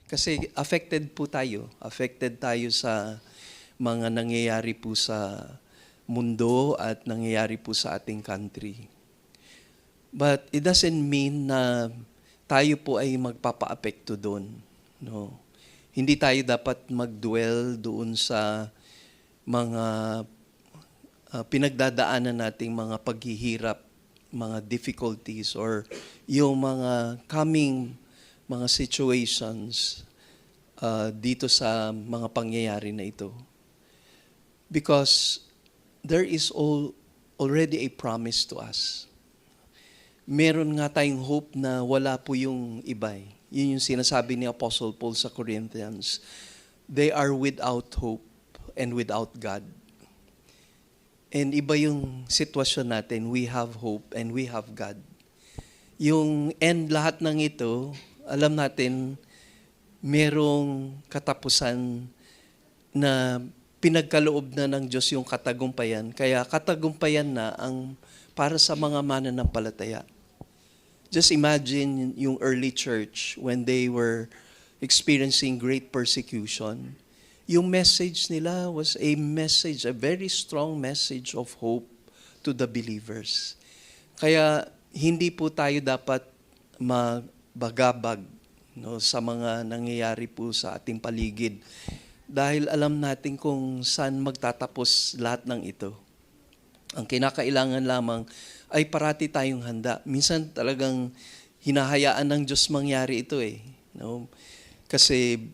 Kasi affected po tayo. Affected tayo sa mga nangyayari po sa mundo at nangyayari po sa ating country. But it doesn't mean na tayo po ay magpapa-apekto doon. No. Hindi tayo dapat mag-dwell doon sa mga pinagdadaanan nating mga paghihirap, mga difficulties, or yung mga coming mga situations dito sa mga pangyayari na ito. Because there is already a promise to us. Meron nga tayong hope na wala po yung iba. Yun yung sinasabi ni Apostle Paul sa Corinthians. They are without hope and without God. And iba yung sitwasyon natin. We have hope and we have God. Yung end lahat ng ito, alam natin, merong katapusan na pinagkaloob na ng Diyos yung katagumpayan. Kaya katagumpayan na ang para sa mga mananampalataya. Just imagine yung early church when they were experiencing great persecution. Yung message nila was a message, a very strong message of hope to the believers. Kaya hindi po tayo dapat magbagabag sa mga nangyayari po sa ating paligid. Dahil alam natin kung saan magtatapos lahat ng ito. Ang kinakailangan lamang ay parati tayong handa. Minsan talagang hinahayaan ng Diyos mangyari ito No? Kasi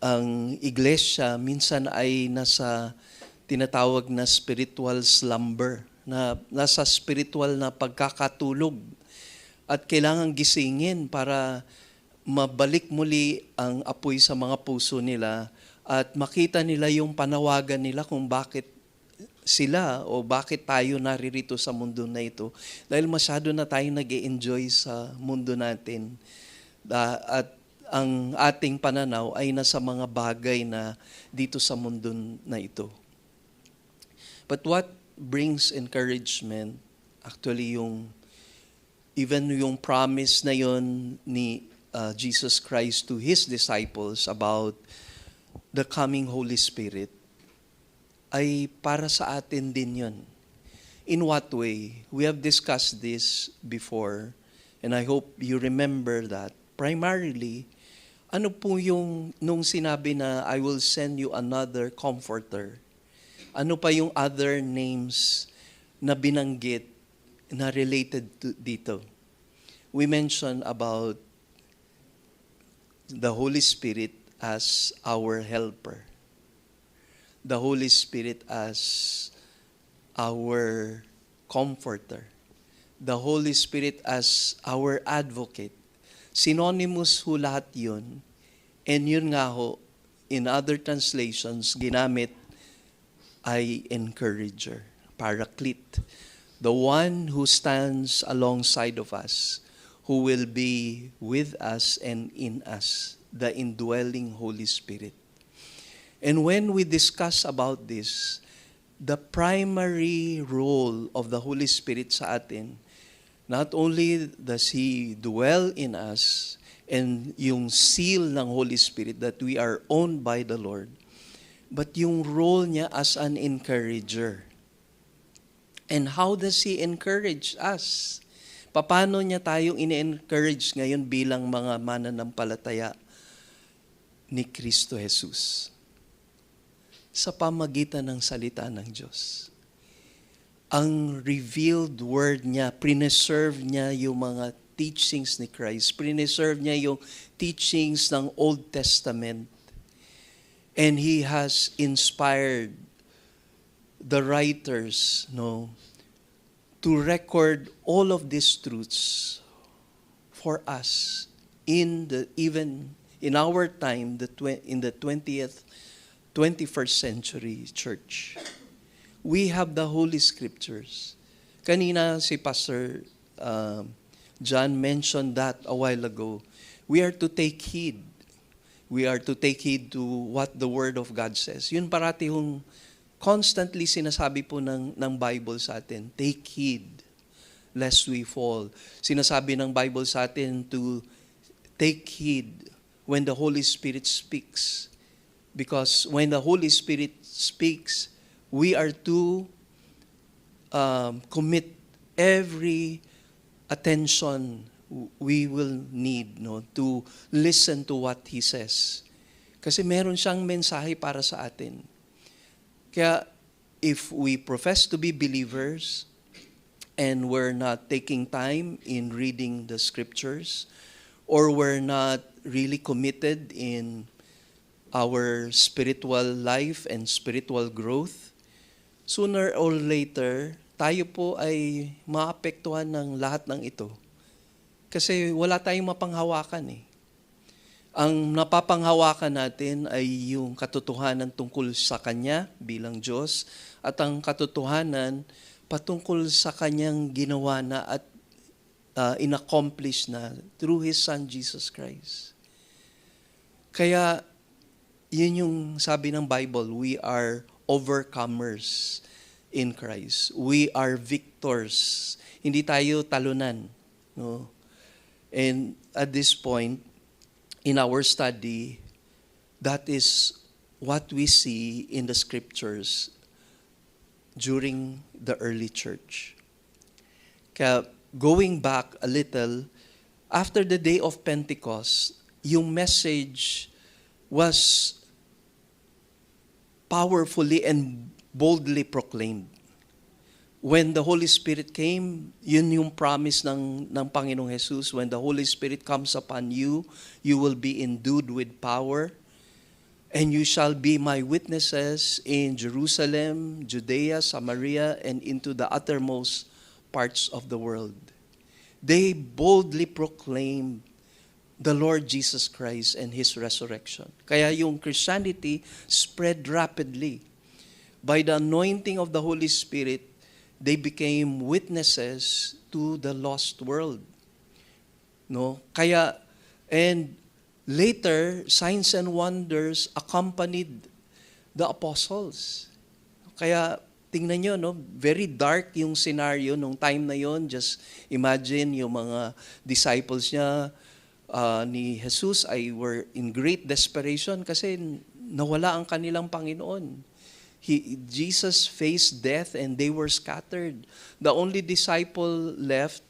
ang iglesia minsan ay nasa tinatawag na spiritual slumber, na nasa spiritual na pagkakatulog. At kailangan gisingin para mabalik muli ang apoy sa mga puso nila at makita nila yung panawagan nila kung bakit sila o bakit tayo naririto sa mundo na ito. Dahil masyado na tayong nag-e-enjoy sa mundo natin. At ang ating pananaw ay nasa mga bagay na dito sa mundo na ito. But what brings encouragement, actually even yung promise na yon ni Jesus Christ to His disciples about the coming Holy Spirit, ay para sa atin din yun. In what way? We have discussed this before, and I hope you remember that. Primarily, ano po yung nung sinabi na I will send you another comforter? Ano pa yung other names na binanggit na related to dito? We mentioned about the Holy Spirit as our helper. The Holy Spirit as our comforter. The Holy Spirit as our advocate. Synonymous ho lahat yun. And yun nga ho, in other translations, ginamit ay encourager, paraclete. The one who stands alongside of us, who will be with us and in us, the indwelling Holy Spirit. And when we discuss about this, the primary role of the Holy Spirit sa atin, not only does He dwell in us and yung seal ng Holy Spirit that we are owned by the Lord, but yung role niya as an encourager. And how does He encourage us? Paano niya tayong ini-encourage ngayon bilang mga mananampalataya ni Kristo Jesus? Sa pamagitan ng salita ng Diyos. Ang revealed word niya, preserve niya yung mga teachings ni Christ, preserve niya yung teachings ng Old Testament. And He has inspired the writers, to record all of these truths for us even in our time, in the 21st century church. We have the Holy Scriptures. Kanina si Pastor John mentioned that a while ago. We are to take heed. We are to take heed to what the Word of God says. Yun parati yung constantly sinasabi po ng Bible sa atin. Take heed lest we fall. Sinasabi ng Bible sa atin to take heed when the Holy Spirit speaks. Because when the Holy Spirit speaks, we are to commit every attention we will need, no, to listen to what He says. Kasi meron siyang mensahe para sa atin. Kaya if we profess to be believers and we're not taking time in reading the scriptures, or we're not really committed in our spiritual life and spiritual growth, sooner or later, tayo po ay maapektuhan ng lahat ng ito. Kasi wala tayong mapanghawakan eh. Ang napapanghawakan natin ay yung katotohanan tungkol sa Kanya bilang Diyos at ang katotohanan patungkol sa Kanyang ginawa na at in-accomplish na through His Son, Jesus Christ. Kaya, yun yung sabi ng Bible, we are overcomers in Christ. We are victors. Hindi tayo talunan. No? And at this point, in our study, that is what we see in the scriptures during the early church. Kaya going back a little, after the day of Pentecost, yung message was powerfully and boldly proclaimed. When the Holy Spirit came, yun yung promise ng Panginoong Jesus. When the Holy Spirit comes upon you, you will be endued with power, and you shall be my witnesses in Jerusalem, Judea, Samaria, and into the uttermost parts of the world. They boldly proclaimed the Lord Jesus Christ and His resurrection. Kaya yung Christianity spread rapidly. By the anointing of the Holy Spirit, they became witnesses to the lost world. No? Kaya, and later, signs and wonders accompanied the apostles. Kaya, tingnan nyo, no? Very dark yung scenario nung time na yon. Just imagine yung mga disciples niya ni Jesus ay were in great desperation kasi nawala ang kanilang Panginoon. Jesus faced death and they were scattered. The only disciple left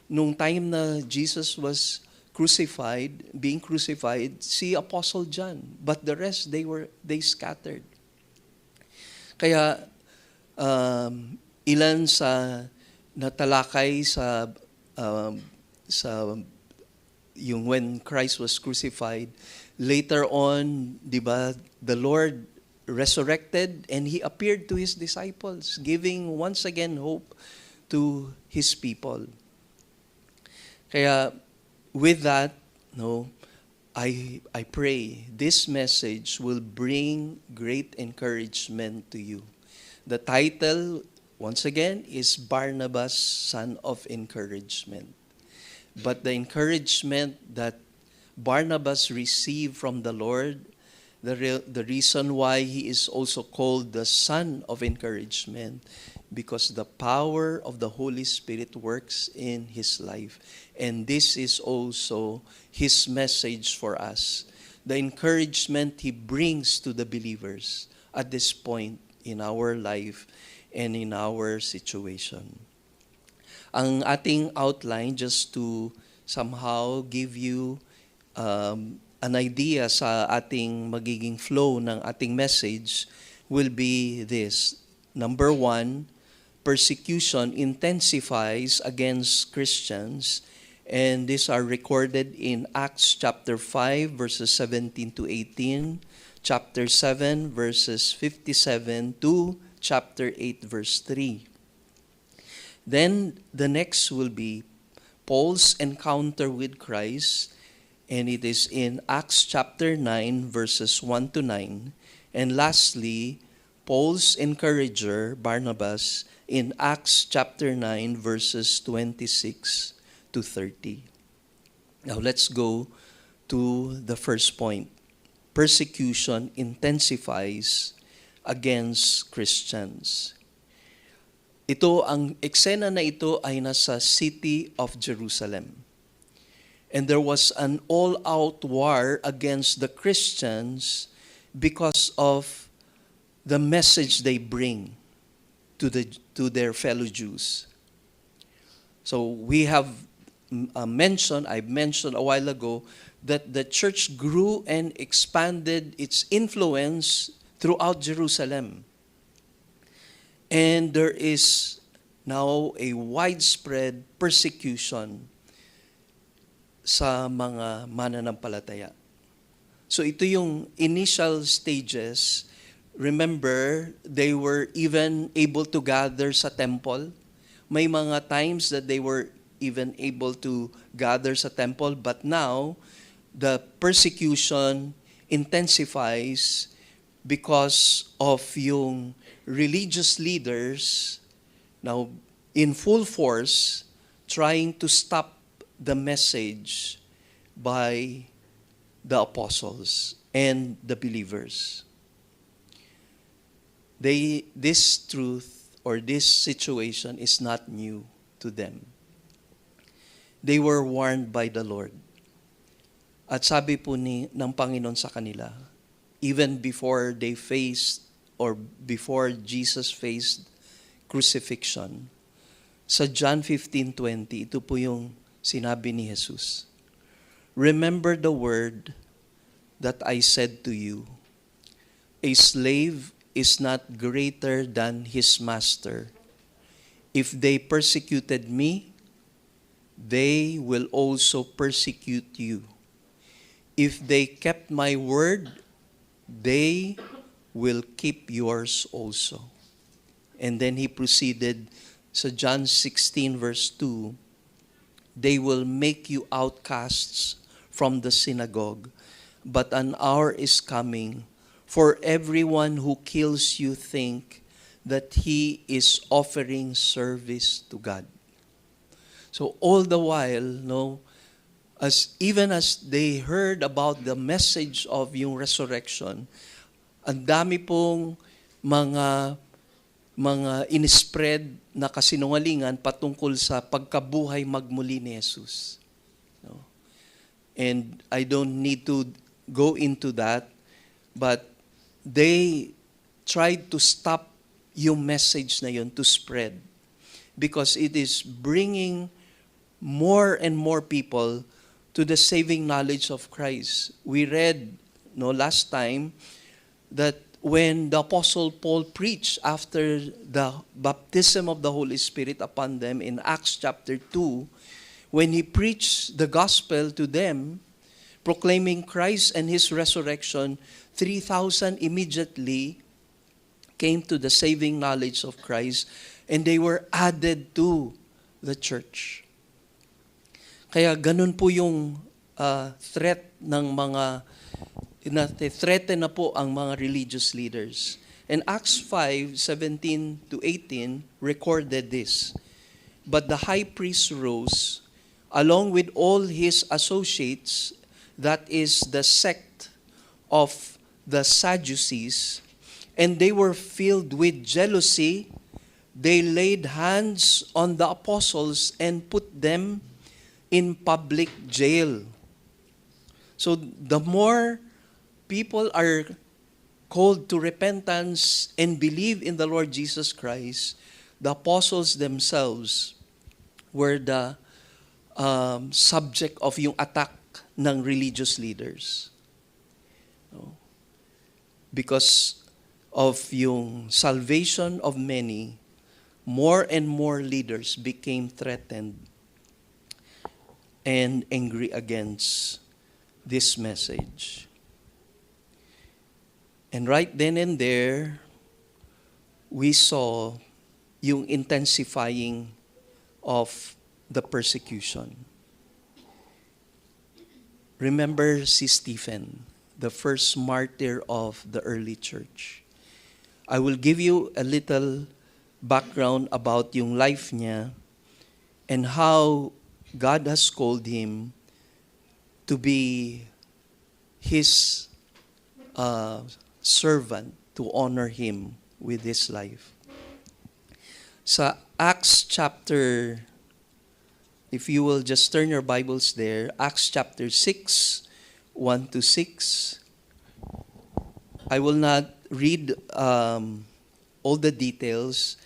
nung time na Jesus was crucified, being crucified, si Apostle John. But the rest, they scattered. Kaya ilan sa natalakay sa yung when Christ was crucified, later on, di ba, the Lord resurrected and He appeared to His disciples, giving once again hope to His people. Kaya with that, no, I pray this message will bring great encouragement to you. The title, once again, is Barnabas, Son of Encouragement. But the encouragement that Barnabas received from the Lord, the reason why he is also called the Son of Encouragement, because the power of the Holy Spirit works in his life. And this is also his message for us. The encouragement he brings to the believers at this point in our life and in our situation. Ang ating outline, just to somehow give you an idea sa ating magiging flow ng ating message, will be this. Number 1, persecution intensifies against Christians, and these are recorded in Acts chapter 5, verses 17 to 18, chapter 7, verses 57 to chapter 8, verse 3. Then the next will be Paul's encounter with Christ, and it is in Acts chapter 9, verses 1 to 9. And lastly, Paul's encourager, Barnabas, in Acts chapter 9, verses 26 to 30. Now let's go to the first point. Persecution intensifies against Christians. Ang eksena na ito ay nasa city of Jerusalem. And there was an all-out war against the Christians because of the message they bring to their fellow Jews. So we have I mentioned a while ago, that the church grew and expanded its influence throughout Jerusalem. And there is now a widespread persecution sa mga mananampalataya. So ito yung initial stages. Remember, they were even able to gather sa temple. May mga times that they were even able to gather sa temple, but now the persecution intensifies because of yung religious leaders now in full force trying to stop the message by the apostles and the believers. This truth or this situation is not new to them. They were warned by the Lord. At sabi po ng Panginoon sa kanila, even before they faced or before Jesus faced crucifixion, sa John 15:20, ito po yung sinabi ni Jesus. Remember the word that I said to you, a slave is not greater than his master. If they persecuted me, they will also persecute you. If they kept my word, they will keep yours also. And then he proceeded sa John 16 verse 2, they will make you outcasts from the synagogue, but an hour is coming for everyone who kills you think that he is offering service to God. So all the while, even as they heard about the message of yung resurrection, ang dami pong mga inispread na kasinungalingan patungkol sa pagkabuhay magmuli ni Jesus. And I don't need to go into that, but they tried to stop yung message na yun to spread because it is bringing more and more people to the saving knowledge of Christ. We read last time that when the Apostle Paul preached after the baptism of the Holy Spirit upon them in Acts chapter 2, when he preached the gospel to them, proclaiming Christ and his resurrection, 3,000 immediately came to the saving knowledge of Christ, and they were added to the church. Kaya ganun po yung threat ng mga, threaten na po ang mga religious leaders. And Acts 5:17 to 18 recorded this. But the high priest rose, along with all his associates, that is the sect of the Sadducees, and they were filled with jealousy. They laid hands on the apostles and put them in public jail. So the more people are called to repentance and believe in the Lord Jesus Christ, the apostles themselves were the subject of yung attack ng religious leaders. Because of yung salvation of many, more and more leaders became threatened and angry against this message. And right then and there, we saw yung intensifying of the persecution. Remember si Stephen, the first martyr of the early church. I will give you a little background about yung life niya and how God has called him to be his servant, to honor him with his life. Sa Acts chapter If you will just turn your Bibles there, Acts chapter 6, 1 to 6. I will not read all the details,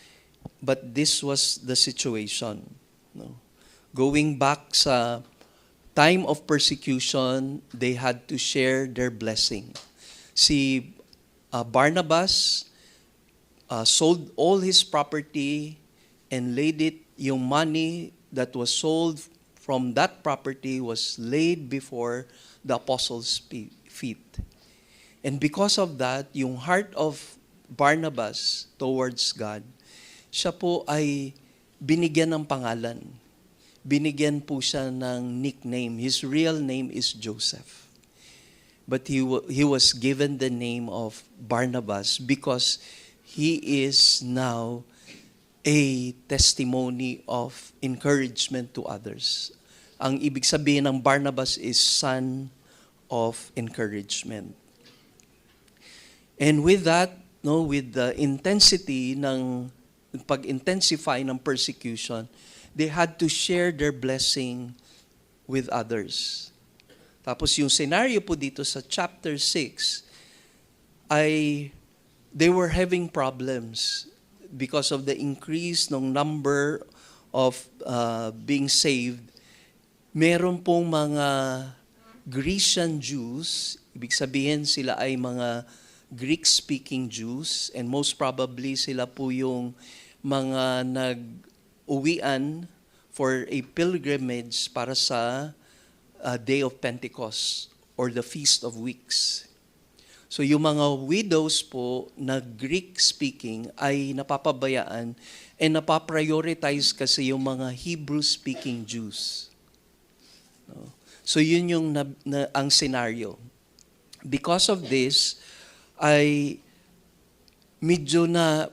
but this was the situation. No? Going back sa time of persecution, they had to share their blessing. Si Barnabas sold all his property and laid it, yung money that was sold from that property was laid before the apostles' feet. And because of that, yung heart of Barnabas towards God, siya po ay binigyan ng pangalan. Binigyan po siya ng nickname. His real name is Joseph. But he was given the name of Barnabas because he is now a testimony of encouragement to others. Ang ibig sabihin ng Barnabas is son of encouragement. And with that, with the intensity ng pag-intensify ng persecution, they had to share their blessing with others. Tapos yung scenario po dito sa chapter 6 ay they were having problems because of the increase ng number of being saved. Meron pong mga Grecian Jews, ibig sabihin sila ay mga Greek-speaking Jews, and most probably sila po yung mga nag-uwian for a pilgrimage para sa Day of Pentecost or the Feast of Weeks. So yung mga widows po na Greek-speaking ay napapabayaan and napaprioritize kasi yung mga Hebrew-speaking Jews. So yun yung ang scenario. Because of this, ay medyo na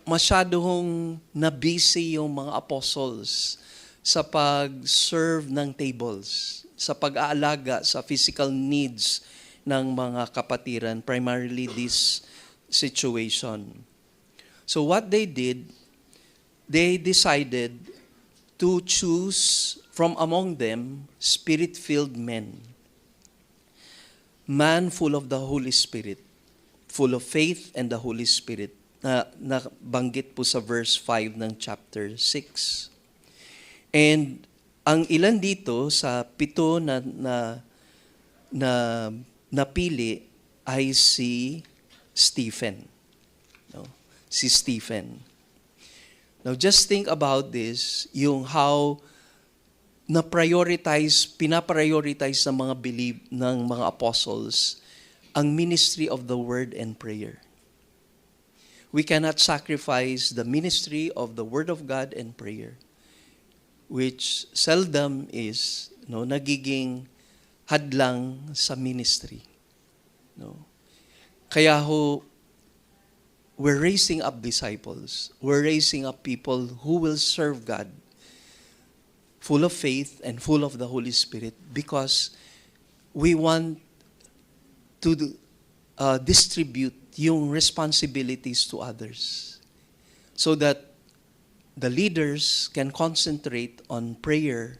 masyadong na-busy yung mga apostles sa pag-serve ng tables, sa pag-aalaga sa physical needs ng mga kapatiran, primarily this situation. So what they did, they decided to choose from among them spirit-filled men, man full of the Holy Spirit, full of faith and the Holy Spirit, na nabanggit po sa verse 5 ng chapter 6. And ang ilan dito sa 7 na napili ay si Stephen. No? Si Stephen. Now just think about this, yung how pinaprioritize ng mga ng mga apostles ang ministry of the word and prayer. We cannot sacrifice the ministry of the word of God and prayer, which seldom is nagiging hadlang sa ministry. No? Kaya we're raising up disciples. We're raising up people who will serve God, full of faith and full of the Holy Spirit, because we want to distribute yung responsibilities to others so that the leaders can concentrate on prayer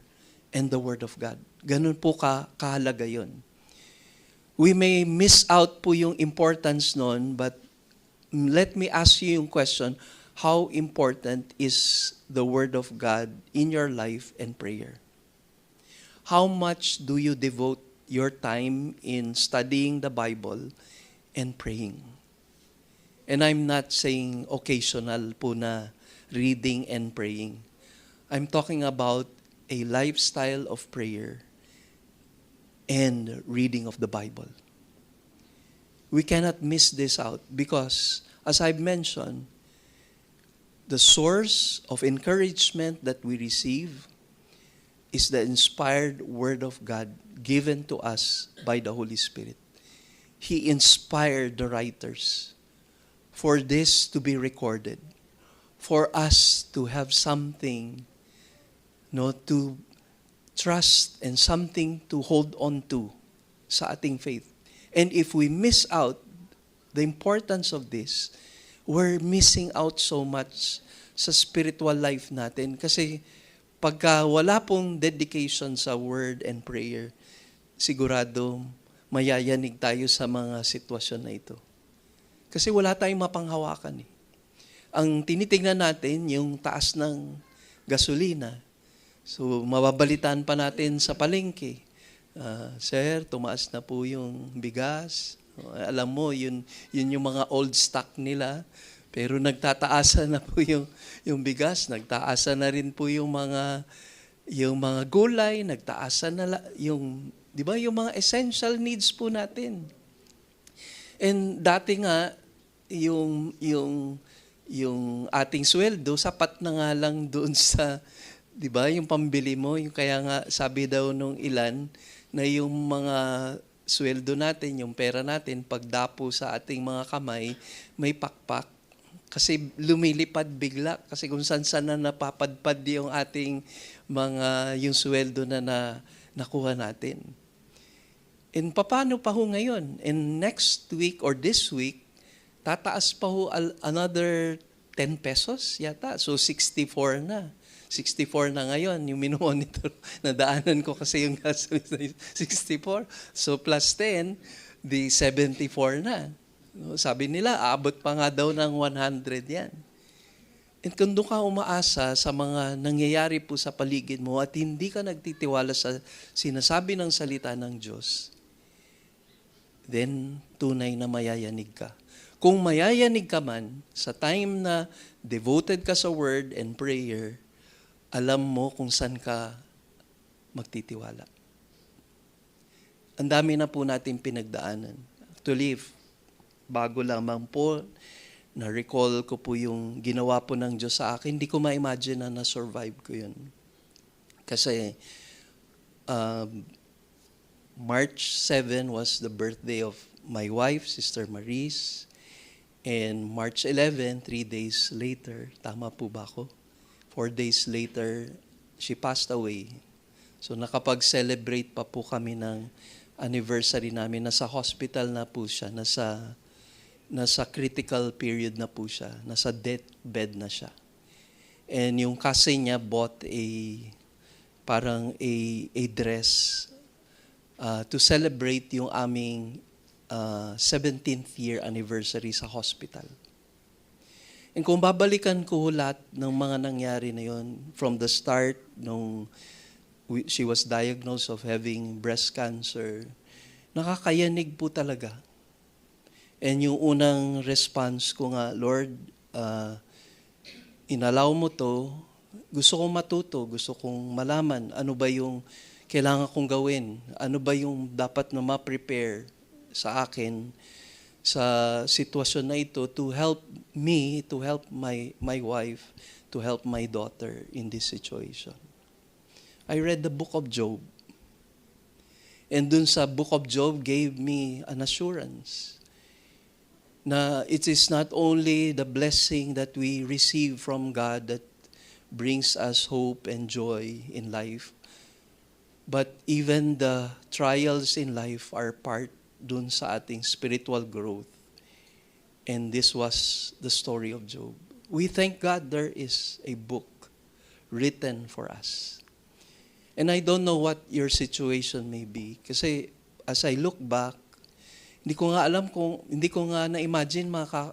and the Word of God. Ganun po kahalaga yun. We may miss out po yung importance nun, but let me ask you yung question, how important is the Word of God in your life and prayer? How much do you devote your time in studying the Bible and praying? And I'm not saying occasional po na reading and praying. I'm talking about a lifestyle of prayer and reading of the Bible. We cannot miss this out because, as I've mentioned, the source of encouragement that we receive is the inspired Word of God given to us by the Holy Spirit. He inspired the writers for this to be recorded, for us to have something to trust and something to hold on to sa ating faith. And if we miss out the importance of this, we're missing out so much sa spiritual life natin. Kasi Pagka wala pong dedication sa word and prayer, sigurado mayayanig tayo sa mga sitwasyon na ito. Kasi wala tayong mapanghawakan eh. Ang tinitingnan natin, yung taas ng gasolina. So, mababalitaan pa natin sa palengke. Sir, tumaas na po yung bigas. Alam mo, yun yung mga old stock nila. Pero nagtataasa na po yung bigas. Nagtaasa na rin po yung mga gulay. Nagtaasa na yung, di ba, yung mga essential needs po natin. And dati nga, yung ating sweldo, sapat na nga lang doon sa, di ba, yung pambili mo. Yung kaya nga, sabi daw nung ilan, na yung mga sweldo natin, yung pera natin, pagdapo sa ating mga kamay, may pakpak. Kasi lumilipad bigla. Kasi kung saan na napapadpad yung ating yung sweldo na nakuha natin. And paano pa ho ngayon? And next week or this week, tataas pa ho another 10 pesos yata. So 64 na. 64 na ngayon. Yung minomonitor, nadaanan ko kasi yung gasoline 64. So plus 10, di 74 na. Sabi nila, aabot pa nga daw ng 100 yan. And kung doon ka umaasa sa mga nangyayari po sa paligid mo at hindi ka nagtitiwala sa sinasabi ng salita ng Diyos, then tunay na mayayanig ka. Kung mayayanig ka man, sa time na devoted ka sa word and prayer, alam mo kung saan ka magtitiwala. Ang dami na po natin pinagdaanan. Actually, bago lamang po, na-recall ko po yung ginawa po ng Diyos sa akin. Hindi ko ma-imagine na na-survive ko yun. Kasi March 7 was the birthday of my wife, Sister Maris. And March 11, 3 days later, tama po ba ako? 4 days later, she passed away. So nakapag-celebrate pa po kami ng anniversary namin. Nasa hospital na po siya. Nasa critical period na po siya. Nasa deathbed na siya. And yung kasi niya bought parang a dress to celebrate yung aming 17th year anniversary sa hospital. And kung babalikan ko lahat ng mga nangyari na yon, from the start, nung she was diagnosed of having breast cancer, nakakayanig po talaga. And yung unang response ko nga, Lord, inalaw mo to, gusto kong matuto, gusto kong malaman ano ba yung kailangan kong gawin, ano ba yung dapat na ma-prepare sa akin sa sitwasyon na ito to help me, to help my wife, to help my daughter in this situation. I read the book of Job. And dun sa book of Job gave me an assurance na it is not only the blessing that we receive from God that brings us hope and joy in life, but even the trials in life are part dun sa ating spiritual growth. And this was the story of Job. We thank God there is a book written for us. And I don't know what your situation may be. Kasi as I look back, hindi ko nga na-imagine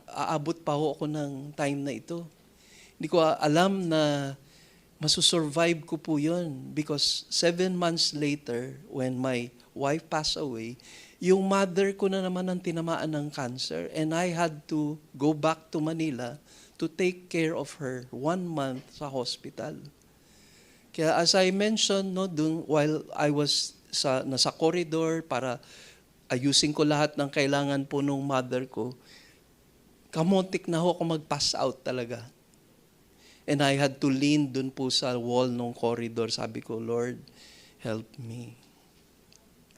aabot pa ako ng time na ito. Hindi ko alam na masusurvive ko po yun. Because 7 months later, when my wife passed away, yung mother ko na naman ang tinamaan ng cancer, and I had to go back to Manila to take care of her 1 month sa hospital. Kaya as I mentioned, while I was nasa corridor para ayusin ko lahat ng kailangan po nung mother ko, kamuntik na ako mag-pass out talaga. And I had to lean dun po sa wall ng corridor. Sabi ko, Lord, help me.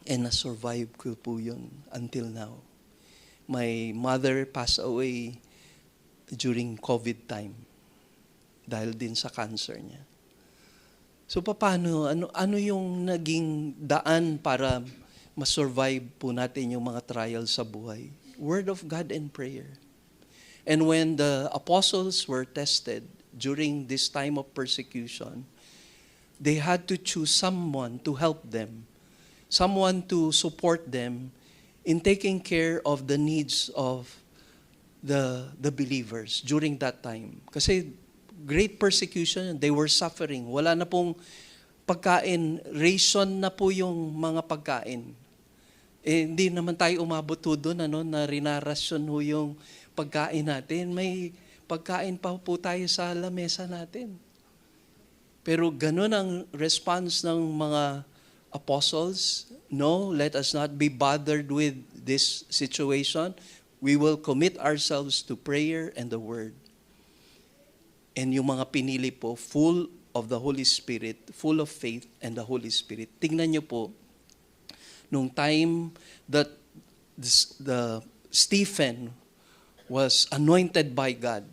And na-survive ko po yun until now. My mother passed away during COVID time dahil din sa cancer niya. So paano, ano yung naging daan para ma-survive po natin yung mga trials sa buhay? Word of God and prayer. And when the apostles were tested during this time of persecution, they had to choose someone to help them, someone to support them in taking care of the needs of the believers during that time. Kasi great persecution, they were suffering. Wala na pong pagkain, ration na po yung mga pagkain. Hindi naman tayo umabot ho doon, na rinarasyon ho yung pagkain natin. May pagkain pa po tayo sa lamesa natin. Pero ganun ang response ng mga apostles. No, let us not be bothered with this situation. We will commit ourselves to prayer and the Word. And yung mga pinili po, full of the Holy Spirit, full of faith and the Holy Spirit. Tingnan niyo po, nung time that the Stephen was anointed by God,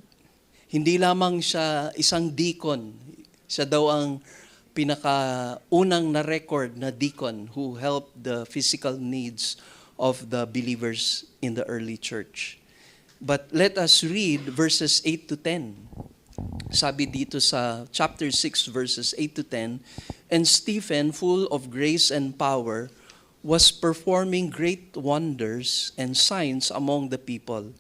hindi lamang siya isang deacon, siya daw ang pinakaunang na-record na deacon who helped the physical needs of the believers in the early church. But let us read verses 8 to 10. Sabi dito sa chapter 6 verses 8 to 10, "And Stephen, full of grace and power, was performing great wonders and signs among the people.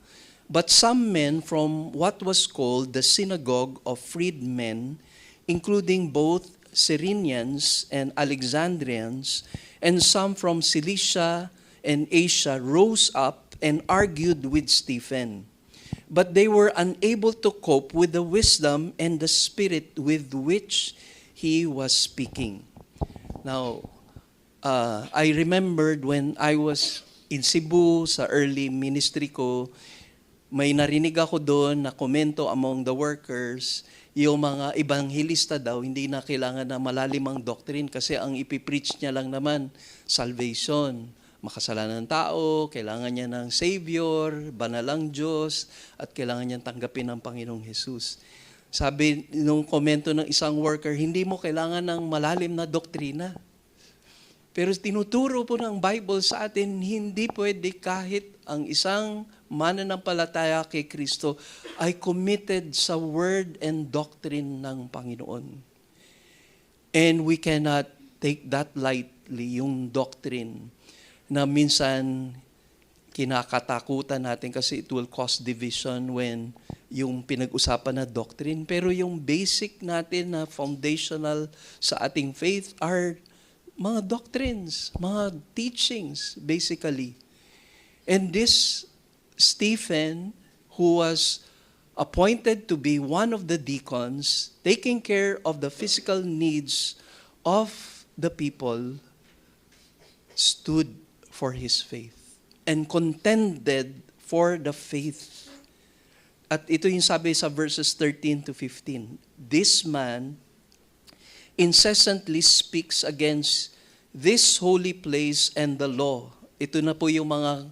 But some men from what was called the synagogue of freedmen, including both Cyrenians and Alexandrians, and some from Cilicia and Asia, rose up and argued with Stephen. But they were unable to cope with the wisdom and the spirit with which he was speaking." Now, I remembered when I was in Cebu sa early ministry ko, may narinig ako doon na komento among the workers, yung mga ebanghilista daw, hindi na kailangan na malalimang doctrine kasi ang ipipreach niya lang naman, salvation. Makasalanan ng tao, kailangan niya ng Savior, banalang Diyos, at kailangan niyang tanggapin ng Panginoong Jesus. Sabi nung komento ng isang worker, hindi mo kailangan ng malalim na doktrina. Pero tinuturo po ng Bible sa atin, hindi pwede kahit ang isang mananampalataya kay Kristo ay committed sa word and doctrine ng Panginoon. And we cannot take that lightly, yung doctrine na minsan kinakatakutan natin kasi it will cause division when yung pinag-usapan na doctrine. Pero yung basic natin na foundational sa ating faith are mga doctrines, mga teachings, basically. And this Stephen, who was appointed to be one of the deacons, taking care of the physical needs of the people, stood for his faith and contended for the faith. At ito yung sabi sa verses 13 to 15. "This man incessantly speaks against this holy place and the law." Ito na po yung mga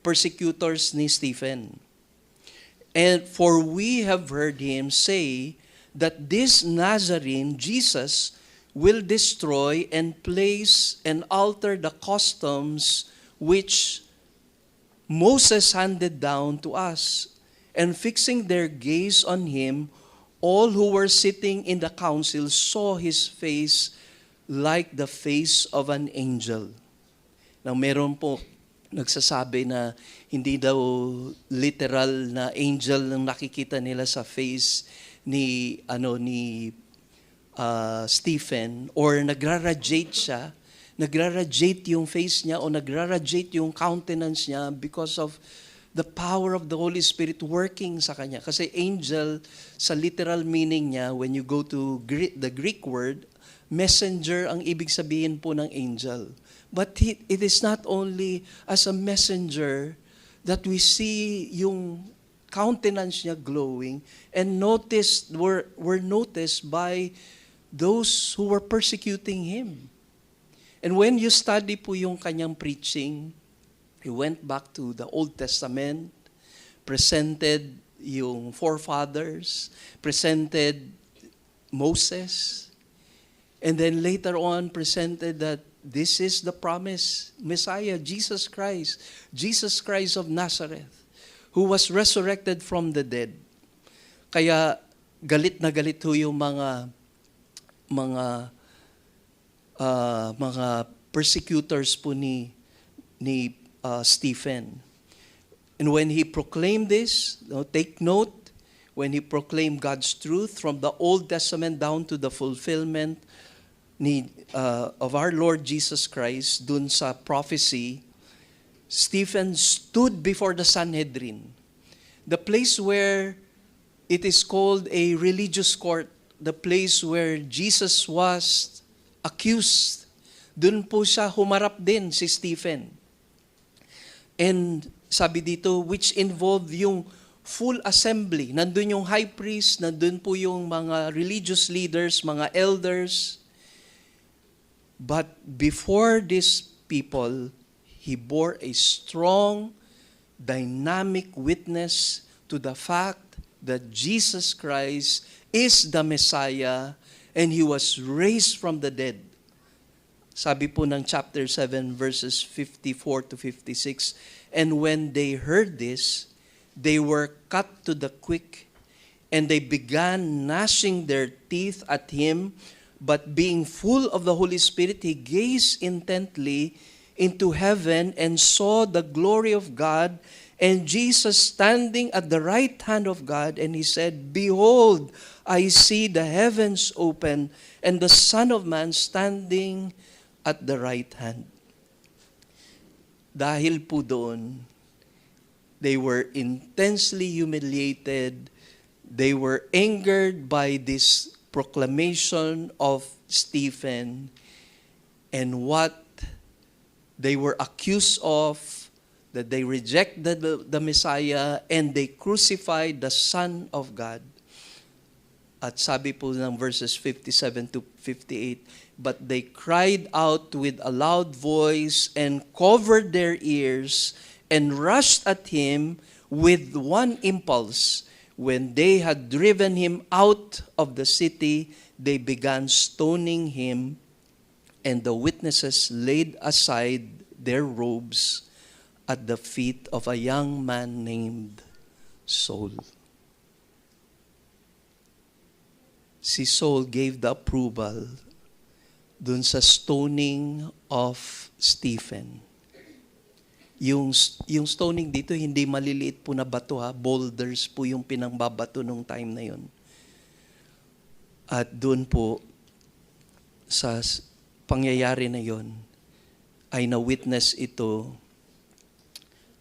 persecutors ni Stephen. "And for we have heard him say that this Nazarene, Jesus, will destroy and place and alter the customs which Moses handed down to us. And fixing their gaze on him, all who were sitting in the council saw his face like the face of an angel." Now, meron po nagsasabi na hindi daw literal na angel ang nakikita nila sa face ni Stephen, or nagraradiate siya, nagraradiate yung face niya o nagraradiate yung countenance niya because of the power of the Holy Spirit working sa kanya. Kasi angel, sa literal meaning niya, when you go to the Greek word, messenger ang ibig sabihin po ng angel. But it is not only as a messenger that we see yung countenance niya glowing and were noticed by those who were persecuting him. And when you study po yung kanyang preaching, he went back to the Old Testament, presented yung forefathers, presented Moses, and then later on presented that this is the promised Messiah, Jesus Christ of Nazareth, who was resurrected from the dead. Kaya galit na galit ho yung mga mga persecutors po ni Stephen. And when he proclaimed this, take note, when he proclaimed God's truth from the Old Testament down to the fulfillment of our Lord Jesus Christ, dun sa prophecy, Stephen stood before the Sanhedrin, the place where it is called a religious court, the place where Jesus was accused. Dun po siya humarap din si Stephen. And sabi dito, which involved yung full assembly. Nandun yung high priest, nandun po yung mga religious leaders, mga elders. But before these people, he bore a strong, dynamic witness to the fact that Jesus Christ is the Messiah and He was raised from the dead. Sabi po ng chapter 7, verses 54 to 56, and when they heard this, they were cut to the quick, and they began gnashing their teeth at him. But being full of the Holy Spirit, he gazed intently into heaven and saw the glory of God and Jesus standing at the right hand of God. And he said, "Behold, I see the heavens open and the Son of Man standing at the right hand." Dahil po doon, they were intensely humiliated. They were angered by this proclamation of Stephen and what they were accused of, that they rejected the Messiah and they crucified the Son of God. At sabi po ng verses 57 to 58, but they cried out with a loud voice and covered their ears and rushed at him with one impulse. When they had driven him out of the city, they began stoning him, and the witnesses laid aside their robes at the feet of a young man named Saul. Si Saul gave the approval dun sa stoning of Stephen. Yung stoning dito, hindi maliliit po na bato ha. Boulders po yung pinangbabato nung time na yun. At doon po, sa pangyayari na yun, ay na-witness ito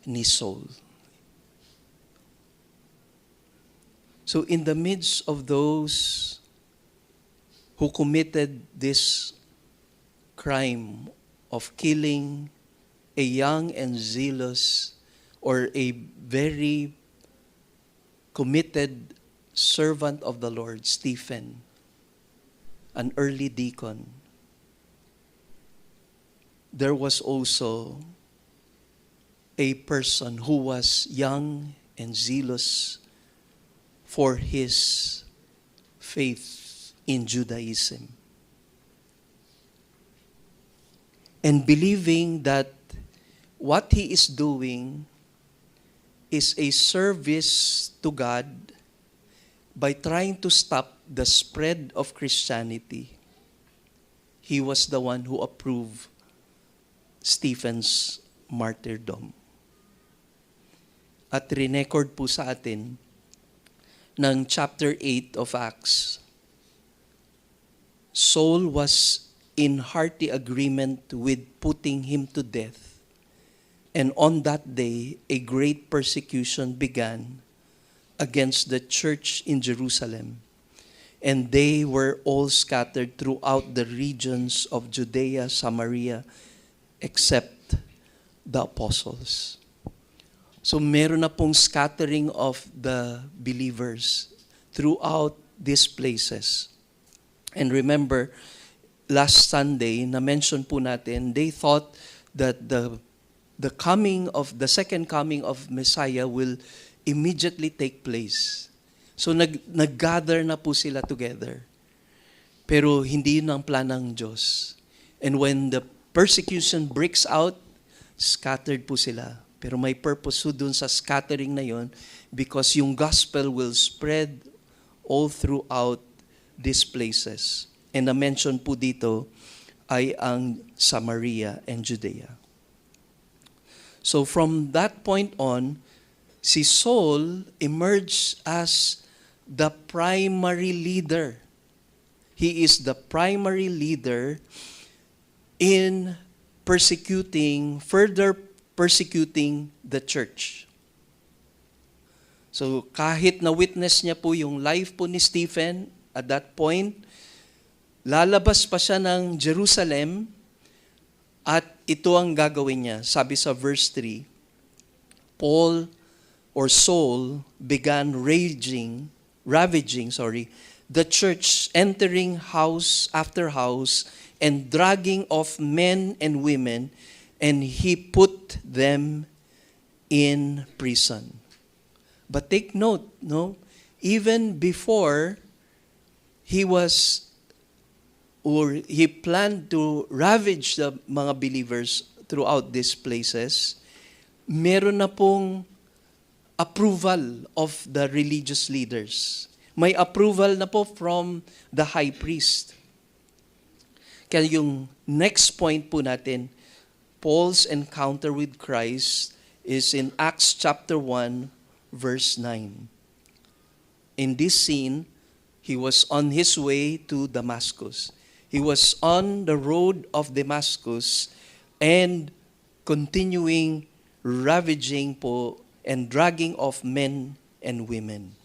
ni Saul. So in the midst of those who committed this crime of killing a young and zealous or a very committed servant of the Lord, Stephen, an early deacon, there was also a person who was young and zealous for his faith in Judaism, and believing that what he is doing is a service to God by trying to stop the spread of Christianity. He was the one who approved Stephen's martyrdom. At record po sa atin ng chapter 8 of Acts, Saul was in hearty agreement with putting him to death. And on that day, a great persecution began against the church in Jerusalem. And they were all scattered throughout the regions of Judea, Samaria, except the apostles. So meron na pong scattering of the believers throughout these places. And remember, last Sunday, na-mention po natin, they thought that the second coming of Messiah will immediately take place. So nag-gather na po sila together. Pero hindi yun ang plan ng Diyos. And when the persecution breaks out, scattered po sila. Pero may purpose po dun sa scattering na yun because yung gospel will spread all throughout these places. And na-mention po dito ay ang Samaria and Judea. So from that point on, si Saul emerged as the primary leader. He is the primary leader in further persecuting the church. So kahit na witness niya po yung life po ni Stephen at that point, lalabas pa siya ng Jerusalem at ito ang gagawin niya. Sabi sa verse 3, Saul began ravaging the church, entering house after house and dragging off men and women, and he put them in prison. But take note, no? Even before he planned to ravage the mga believers throughout these places, meron na pong approval of the religious leaders. May approval na po from the high priest. Kaya yung next point po natin, Paul's encounter with Christ is in Acts chapter 1, verse 9. In this scene, he was on his way to Damascus. He was on the road of Damascus and continuing ravaging po and dragging off men and women.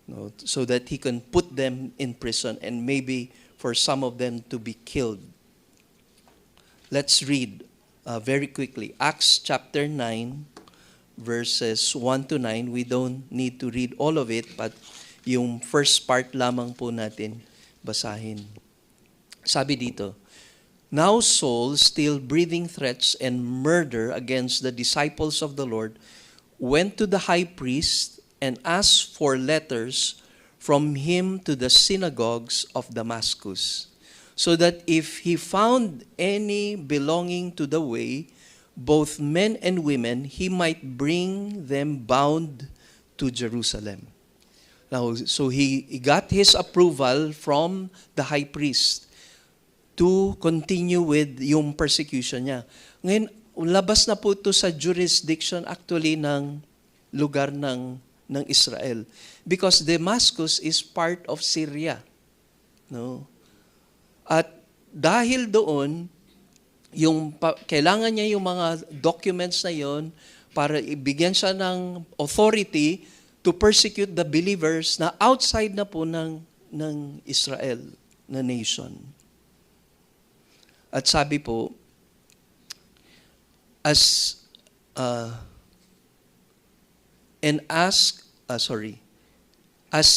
No, so that he can put them in prison and maybe for some of them to be killed. Let's read very quickly. Acts chapter 9, verses 1 to 9. We don't need to read all of it, but yung first part lamang po natin basahin. Sabi dito, Now Saul, still breathing threats and murder against the disciples of the Lord, went to the high priest and asked for letters from him to the synagogues of Damascus, so that if he found any belonging to the way, both men and women, he might bring them bound to Jerusalem. Now, so he got his approval from the high priest to continue with yung persecution niya. Ngayon, labas na po ito sa jurisdiction actually ng lugar ng Israel. Because Damascus is part of Syria. No? At dahil doon, kailangan niya yung mga documents na yon para ibigyan siya ng authority to persecute the believers na outside na po ng Israel na nation. At sabi po, as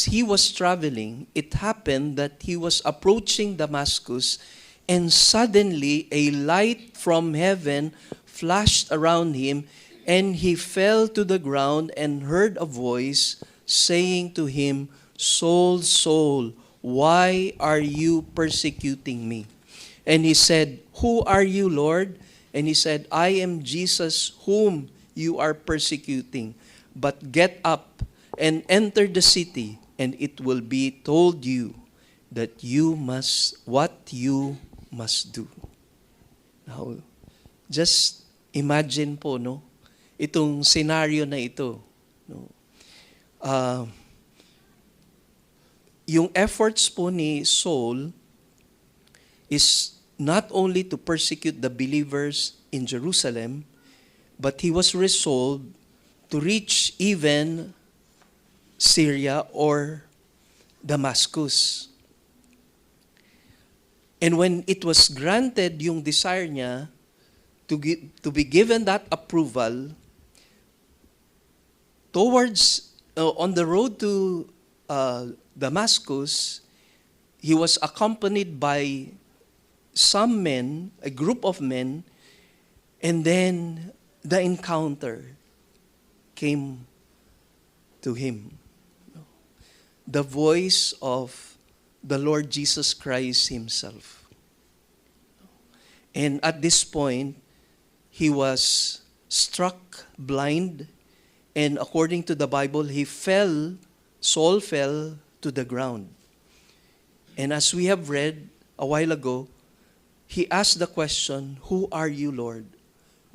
he was traveling, it happened that he was approaching Damascus, and suddenly a light from heaven flashed around him, and he fell to the ground and heard a voice saying to him, Saul, Saul, why are you persecuting me? And he said, Who are you, Lord? And he said, I am Jesus whom you are persecuting. But get up and enter the city, and it will be told you what you must do. Now, just imagine po, no? Itong scenario na ito. No? Yung efforts po ni Saul is not only to persecute the believers in Jerusalem, but he was resolved to reach even Syria or Damascus. And when it was granted yung desire niya to be given that approval, on the road to Damascus, he was accompanied by some men, a group of men, and then the encounter came to him. The voice of the Lord Jesus Christ himself. And at this point, he was struck blind, and according to the Bible, Saul fell to the ground. And as we have read a while ago, he asked the question, "Who are you, Lord?"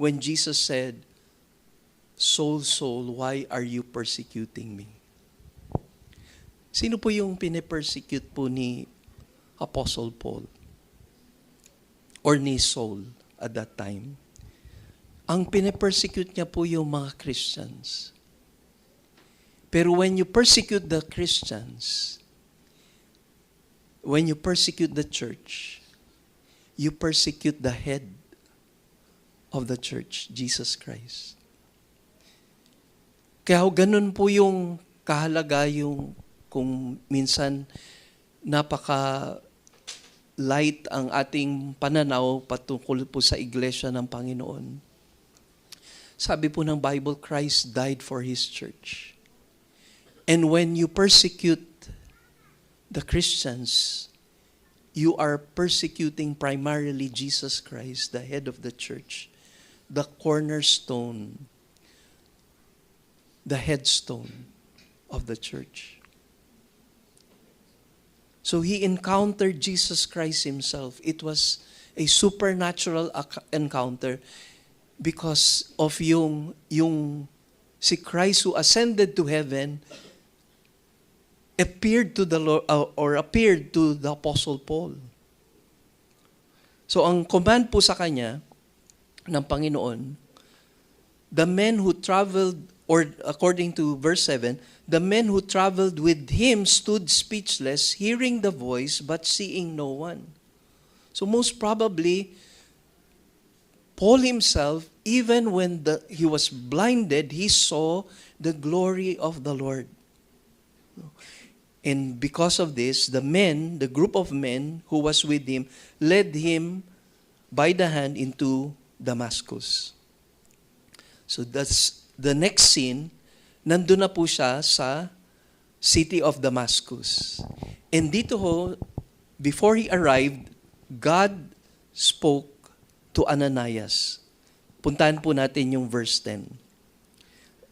When Jesus said, "Saul, Saul, why are you persecuting me?" Sino po yung pinipersecute po ni Apostle Paul? Or ni Saul at that time? Ang pinipersecute niya po yung mga Christians. Pero when you persecute the Christians, when you persecute the church, you persecute the head of the church, Jesus Christ. Kaya ganun po yung kahalaga yung kung minsan napaka-light ang ating pananaw patungkol po sa iglesia ng Panginoon. Sabi po ng Bible, Christ died for His church. And when you persecute the Christians, you are persecuting primarily Jesus Christ, the head of the church, the cornerstone, the headstone of the church. So he encountered Jesus Christ himself. It was a supernatural encounter because of yung si Christ who ascended to heaven appeared to the Lord, or appeared to the Apostle Paul. So ang command po sa kanya ng Panginoon, the men who traveled, or according to verse 7, the men who traveled with him stood speechless, hearing the voice but seeing no one. So most probably, Paul himself, even when he was blinded, he saw the glory of the Lord. And because of this, the group of men who was with him, led him by the hand into Damascus. So that's the next scene. Nandun na po siya sa city of Damascus. And dito ho, before he arrived, God spoke to Ananias. Puntahan po natin yung verse 10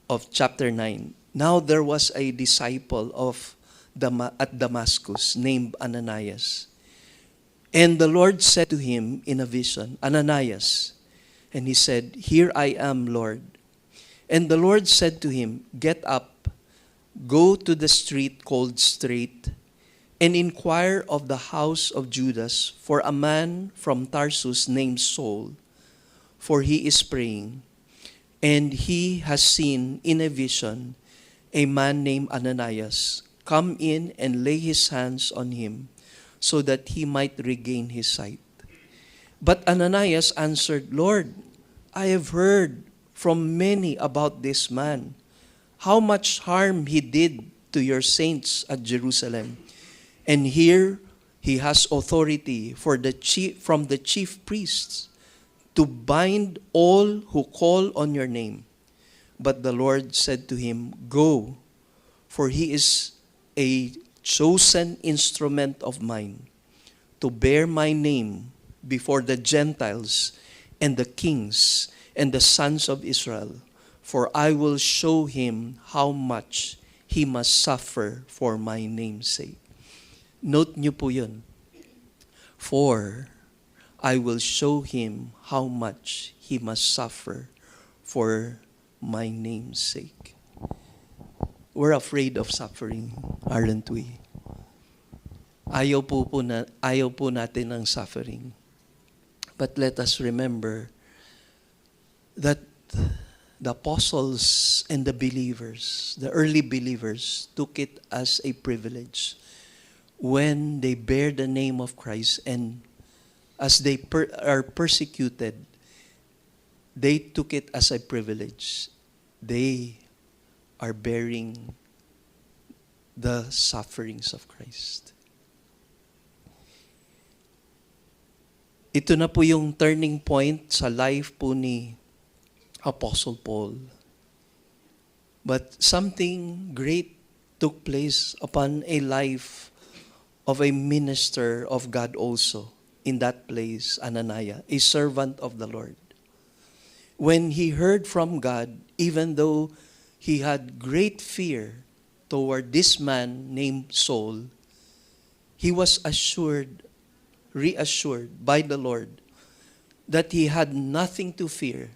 of chapter 9. Now there was a disciple at Damascus named Ananias. And the Lord said to him in a vision, "Ananias." And he said, "Here I am, Lord." And the Lord said to him, "Get up, go to the street called Straight, and inquire of the house of Judas for a man from Tarsus named Saul, for he is praying. And he has seen in a vision a man named Ananias come in and lay his hands on him so that he might regain his sight." But Ananias answered, "Lord, I have heard from many about this man, how much harm he did to your saints at Jerusalem. And here he has authority from the chief priests to bind all who call on your name." But the Lord said to him, "Go, for he is a chosen instrument of mine to bear my name before the Gentiles and the kings and the sons of Israel, for I will show him how much he must suffer for my name's sake." Note niyo po yun. For I will show him how much he must suffer for my name's sake. We're afraid of suffering, aren't we? Ayaw po natin ng suffering. But let us remember that the apostles and the believers, the early believers, took it as a privilege when they bear the name of Christ, and as they are persecuted, they took it as a privilege. They are bearing the sufferings of Christ. Ito na po yung turning point sa life po ni Apostle Paul. But something great took place upon a life of a minister of God also in that place, Ananias, a servant of the Lord. When he heard from God, even though he had great fear toward this man named Saul, he was assured reassured by the Lord that he had nothing to fear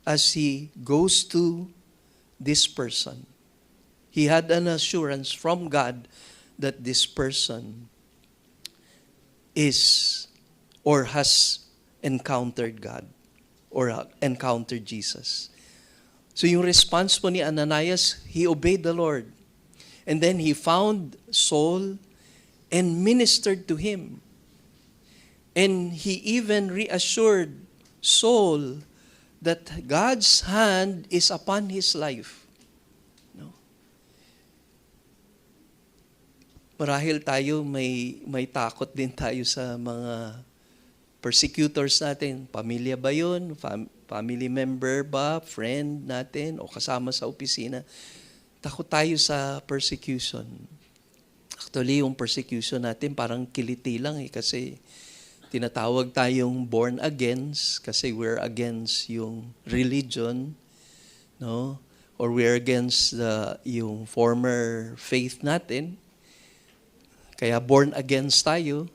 as he goes to this person. He had an assurance from God that this person is or has encountered God or encountered Jesus. So yung response po ni Ananias, he obeyed the Lord. And then he found Saul and ministered to him. And he even reassured Saul that God's hand is upon his life. No? Marahil tayo may takot din tayo sa mga persecutors natin. Pamilya ba yun? Family member ba? Friend natin? O kasama sa opisina? Takot tayo sa persecution. Actually, yung persecution natin parang kiliti lang kasi tinatawag tayong born against kasi we're against yung religion, no? Or we're against yung former faith natin. Kaya born against tayo.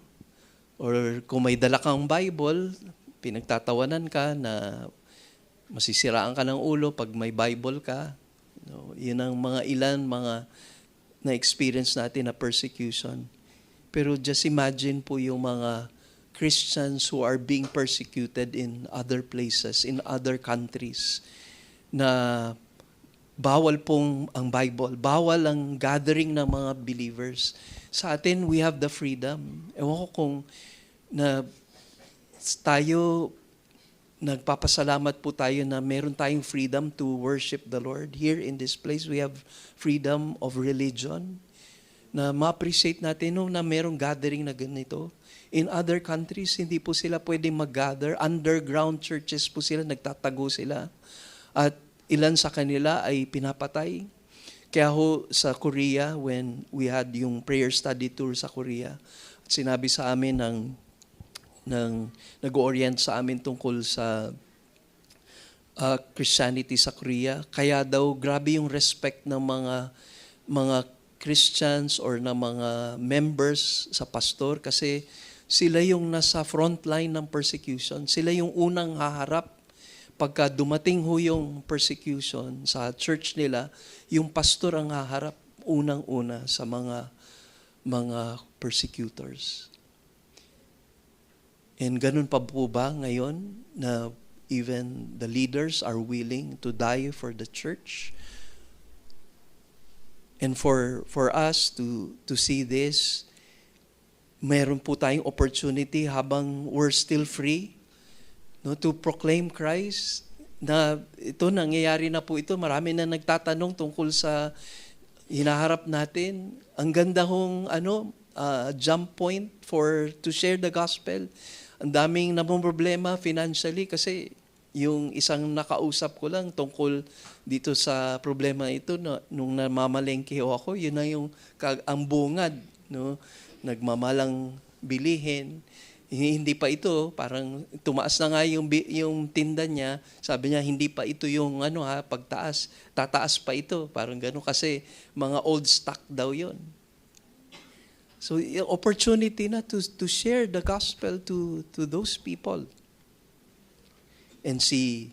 Or kung may dala kang Bible, pinagtatawanan ka na masisiraan ka ng ulo pag may Bible ka. No? Yun ang mga na-experience natin na persecution. Pero just imagine po yung mga Christians who are being persecuted in other places, in other countries, na bawal pong ang Bible, bawal ang gathering ng mga believers. Sa atin, we have the freedom. Ewan ko kung nagpapasalamat po tayo na meron tayong freedom to worship the Lord. Here in this place, we have freedom of religion. Na ma-appreciate natin na merong gathering na ganito. In other countries, hindi po sila pwedeng mag-gather. Underground churches po sila, nagtatago sila. At ilan sa kanila ay pinapatay. Kaya ho sa Korea, when we had yung prayer study tour sa Korea, sinabi sa amin nag-orient sa amin tungkol sa Christianity sa Korea. Kaya daw grabe yung respect ng mga Christians or ng mga members sa pastor kasi sila yung nasa front line ng persecution. Sila yung unang haharap pagka dumating ho yung persecution sa church nila, yung pastor ang haharap unang-una sa mga persecutors. And ganun pa po ba ngayon na even the leaders are willing to die for the church? And for us to see this, meron po tayong opportunity habang we're still free, no, to proclaim Christ. Na ito, nangyayari na po ito. Marami na nagtatanong tungkol sa hinaharap natin. Ang ganda hong jump point to share the gospel. Ang daming problema financially kasi yung isang nakausap ko lang tungkol dito sa problema ito nung namamalengke ako, yun na yung ang bungad, no? Nagmamalang bilihin. Hindi pa ito, parang tumaas na nga yung tinda niya. Sabi niya, hindi pa ito yung pagtaas. Tataas pa ito. Parang gano'n kasi mga old stock daw yun. So, opportunity na to share the gospel to those people. And si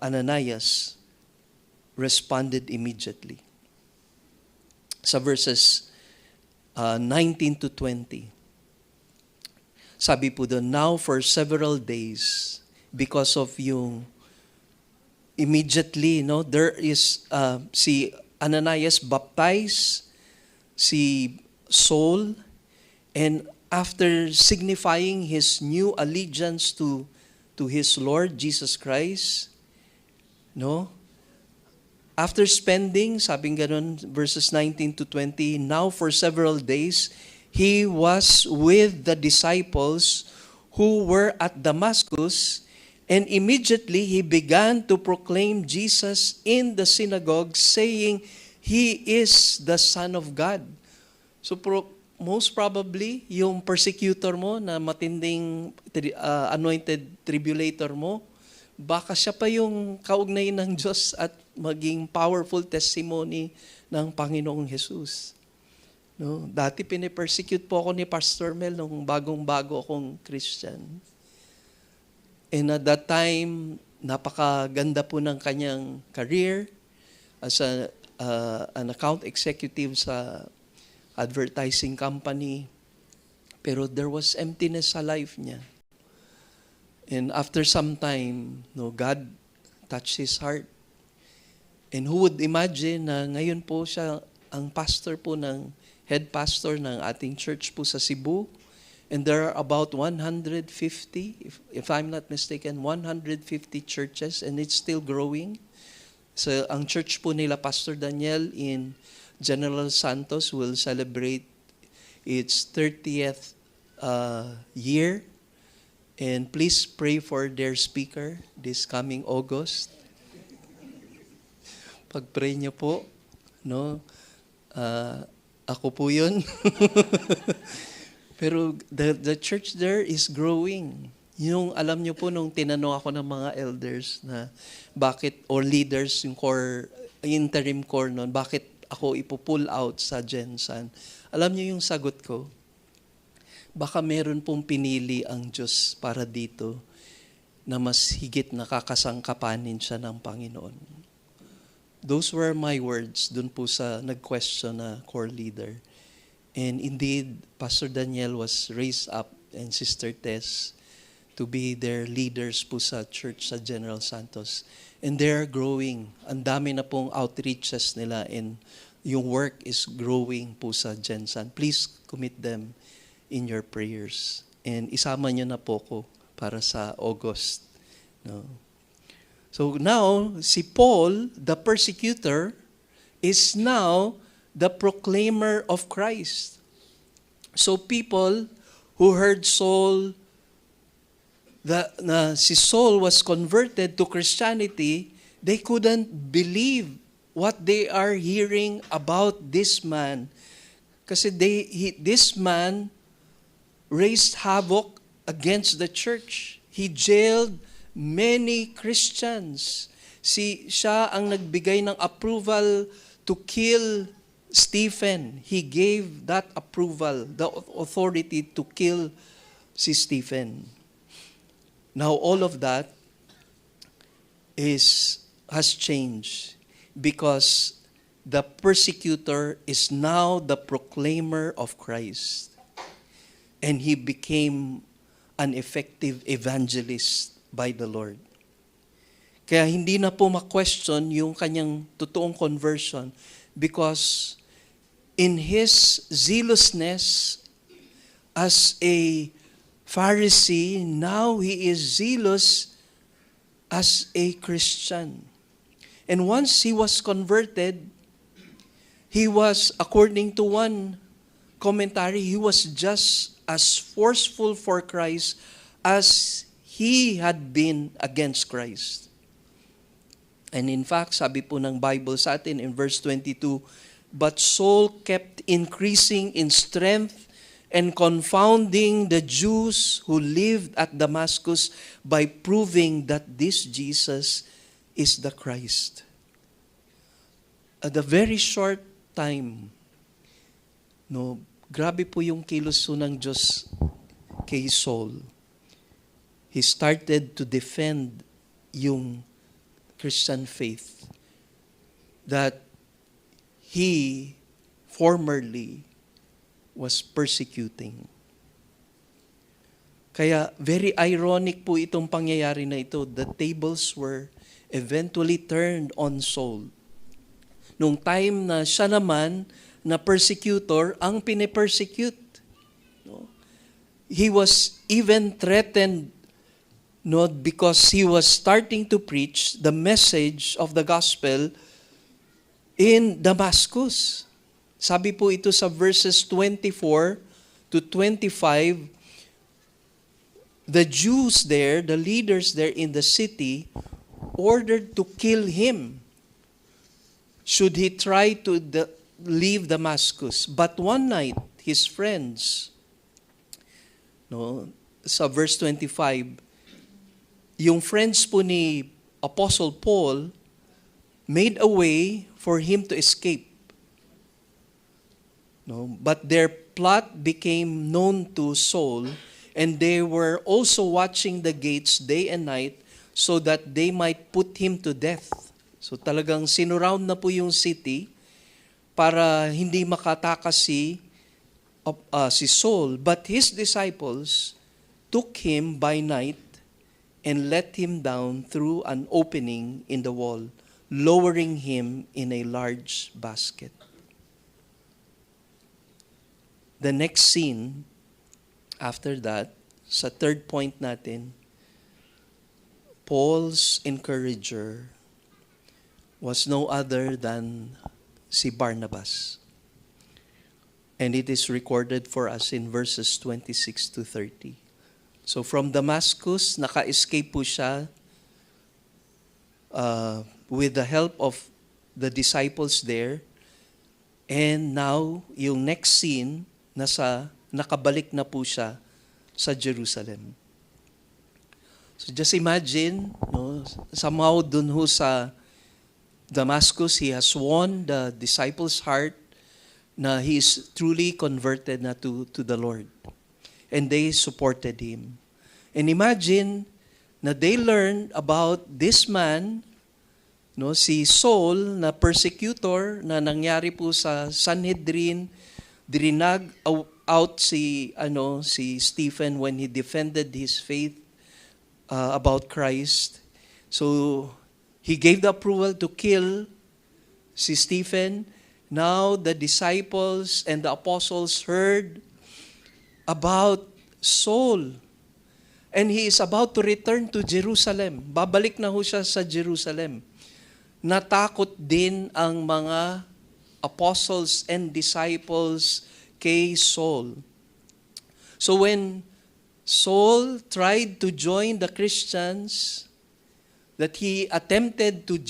Ananias responded immediately. Sa verses 19 to 20. Sabi po doon, now for several days, because of yung immediately, no, there is si Ananias baptized si Saul, and after signifying his new allegiance to his Lord Jesus Christ, no, after spending, sabing ganun, verses 19 to 20, now for several days, he was with the disciples who were at Damascus, and immediately he began to proclaim Jesus in the synagogue, saying, He is the Son of God. So most probably, yung persecutor mo na matinding anointed tribulator mo, baka siya pa yung kaugnay ng Diyos at maging powerful testimony ng Panginoong Jesus. No, dati pinipersecute po ako ni Pastor Mel nung bagong-bago akong Christian. And at that time, napakaganda po ng kanyang career as an account executive sa advertising company. Pero there was emptiness sa life niya. And after some time, no, God touched his heart. And who would imagine na ngayon po siya ang pastor po head pastor ng ating church po sa Cebu. And there are about 150, if I'm not mistaken, 150 churches, and it's still growing. So ang church po nila, Pastor Daniel in General Santos, will celebrate its 30th year. And please pray for their speaker this coming August. Pag-pray niyo po, no? Ako po yun. Pero the church there is growing. Yung alam niyo po nung tinanong ako ng mga elders na bakit, or leaders, yung core, interim core noon, bakit ako ipo-pull out sa Gensan. Alam niyo yung sagot ko? Baka meron pong pinili ang Diyos para dito na mas higit nakakasangkapanin siya ng Panginoon. Those were my words dun po sa nag-question na core leader. And indeed, Pastor Daniel was raised up and Sister Tess to be their leaders po sa church sa General Santos. And they're growing. Ang dami na pong outreaches nila and yung work is growing po sa Gensan. Please commit them in your prayers. And isama niyo na po ko para sa August. No? So now, si Paul, the persecutor, is now the proclaimer of Christ. So people who heard Saul, si Saul was converted to Christianity, they couldn't believe what they are hearing about this man. Kasi this man raised havoc against the church. He jailed many Christians. Siya ang nagbigay ng approval to kill Stephen. He gave that approval, the authority to kill si Stephen. Now all of that has changed because the persecutor is now the proclaimer of Christ. And he became an effective evangelist by the Lord. Kaya hindi na po ma-question yung kanyang totoong conversion because in his zealousness as a Pharisee, now he is zealous as a Christian. And once he was converted, he was, according to one commentary, he was just as forceful for Christ as he had been against Christ. And in fact, sabi po ng Bible sa atin in verse 22, but Saul kept increasing in strength and confounding the Jews who lived at Damascus by proving that this Jesus is the Christ. At a very short time, no, grabe po yung kilos ng Diyos kay Saul. He started to defend yung Christian faith that he formerly was persecuting. Kaya very ironic po itong pangyayari na ito. The tables were eventually turned on Saul. Nung time na siya naman na persecutor ang pinipersecute. No? He was even threatened, no, because he was starting to preach the message of the gospel in Damascus. Sabi po ito sa verses 24 to 25, the Jews there, the leaders there in the city, ordered to kill him should he try to leave Damascus. But one night, his friends, no, sa verse 25, yung friends po ni Apostle Paul made a way for him to escape. No? But their plot became known to Saul, and they were also watching the gates day and night so that they might put him to death. So talagang sinurround na po yung city para hindi makatakas si Saul. But his disciples took him by night and let him down through an opening in the wall, lowering him in a large basket. The next scene, after that, sa third point natin, Paul's encourager was no other than si Barnabas. And it is recorded for us in verses 26 to 30. So from Damascus, naka-escape po siya with the help of the disciples there. And now, yung next scene, nakabalik na po siya sa Jerusalem. So just imagine, no, somehow dun ho sa Damascus, he has won the disciples' heart na he is truly converted na to the Lord. And they supported him. And imagine na they learned about this man, no, si Saul na persecutor na nangyari po sa Sanhedrin, drinag out si Stephen when he defended his faith about Christ. So he gave the approval to kill si Stephen. Now the disciples and the apostles heard about Saul. And he is about to return to Jerusalem. Babalik na ho siya sa Jerusalem. Natakot din ang mga apostles and disciples kay Saul. So when Saul tried to join the Christians, that he attempted to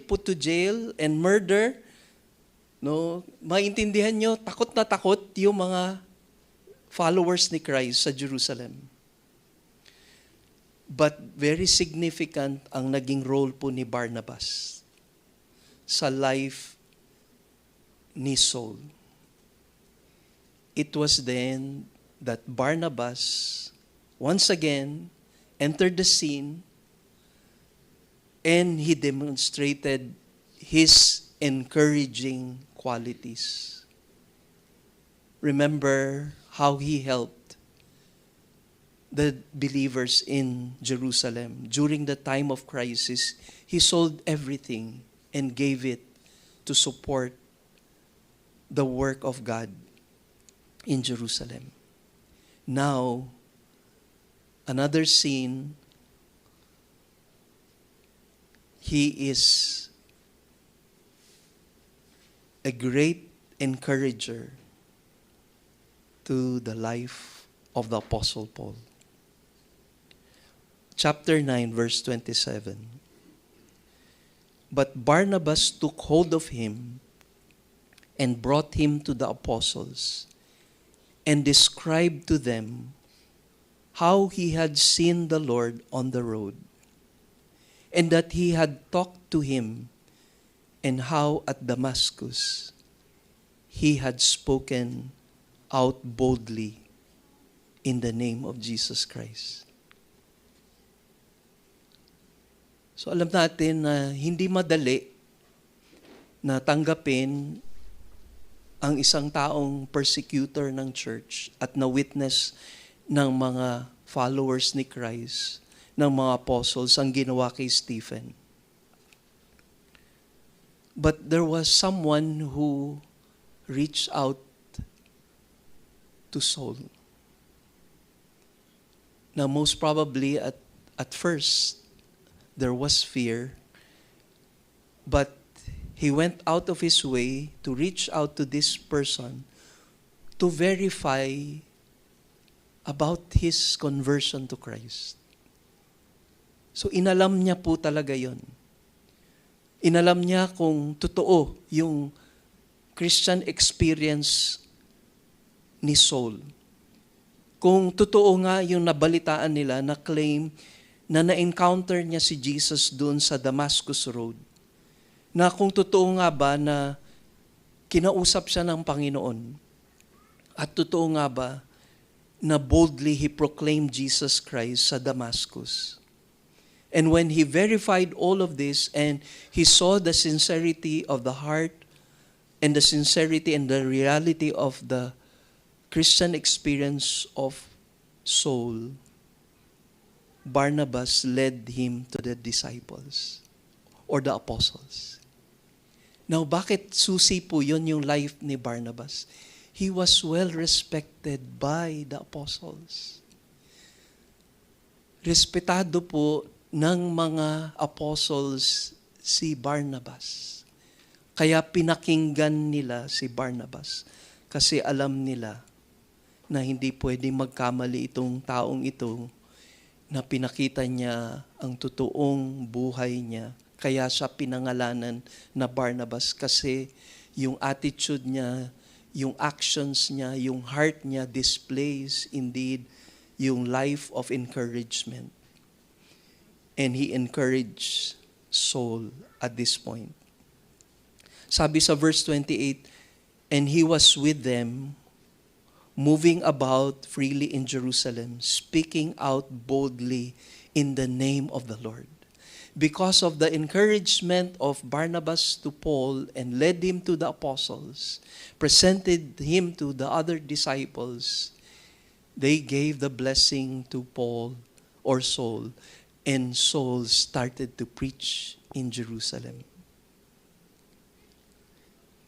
put to jail and murder, no, maintindihan nyo, takot na takot yung mga followers ni Christ sa Jerusalem. But very significant ang naging role po ni Barnabas sa life ni Saul. It was then that Barnabas once again entered the scene and he demonstrated his encouraging qualities. Remember how he helped the believers in Jerusalem. During the time of crisis, he sold everything and gave it to support the work of God in Jerusalem. Now, another scene, he is a great encourager to the life of the Apostle Paul. Chapter 9, verse 27. But Barnabas took hold of him and brought him to the apostles and described to them how he had seen the Lord on the road and that he had talked to him and how at Damascus he had spoken out boldly in the name of Jesus Christ. So alam natin na hindi madali na tanggapin ang isang taong persecutor ng church at na-witness ng mga followers ni Christ, ng mga apostles, ang ginawa kay Stephen. But there was someone who reached out to Saul. Now most probably at first, there was fear, but he went out of his way to reach out to this person to verify about his conversion to Christ. So inalam niya po talaga yon. Inalam niya kung totoo yung Christian experience ni Saul. Kung totoo nga yung nabalitaan nila na claim na na-encounter niya si Jesus doon sa Damascus Road. Na kung totoo nga ba na kinausap siya ng Panginoon. At totoo nga ba na boldly he proclaimed Jesus Christ sa Damascus? And when he verified all of this and he saw the sincerity of the heart and the sincerity and the reality of the Christian experience of Saul, Barnabas led him to the disciples or the apostles. Now, bakit susi po yun yung life ni Barnabas? He was well respected by the apostles. Respetado po ng mga apostles si Barnabas. Kaya pinakinggan nila si Barnabas kasi alam nila na hindi pwedeng magkamali itong taong ito na pinakita niya ang totoong buhay niya. Kaya siya pinangalanan na Barnabas kasi yung attitude niya, yung actions niya, yung heart niya displays indeed yung life of encouragement. And he encouraged Saul at this point. Sabi sa verse 28, and he was with them, moving about freely in Jerusalem, speaking out boldly in the name of the Lord. Because of the encouragement of Barnabas to Paul and led him to the apostles, presented him to the other disciples, they gave the blessing to Paul or Saul, and Saul started to preach in Jerusalem.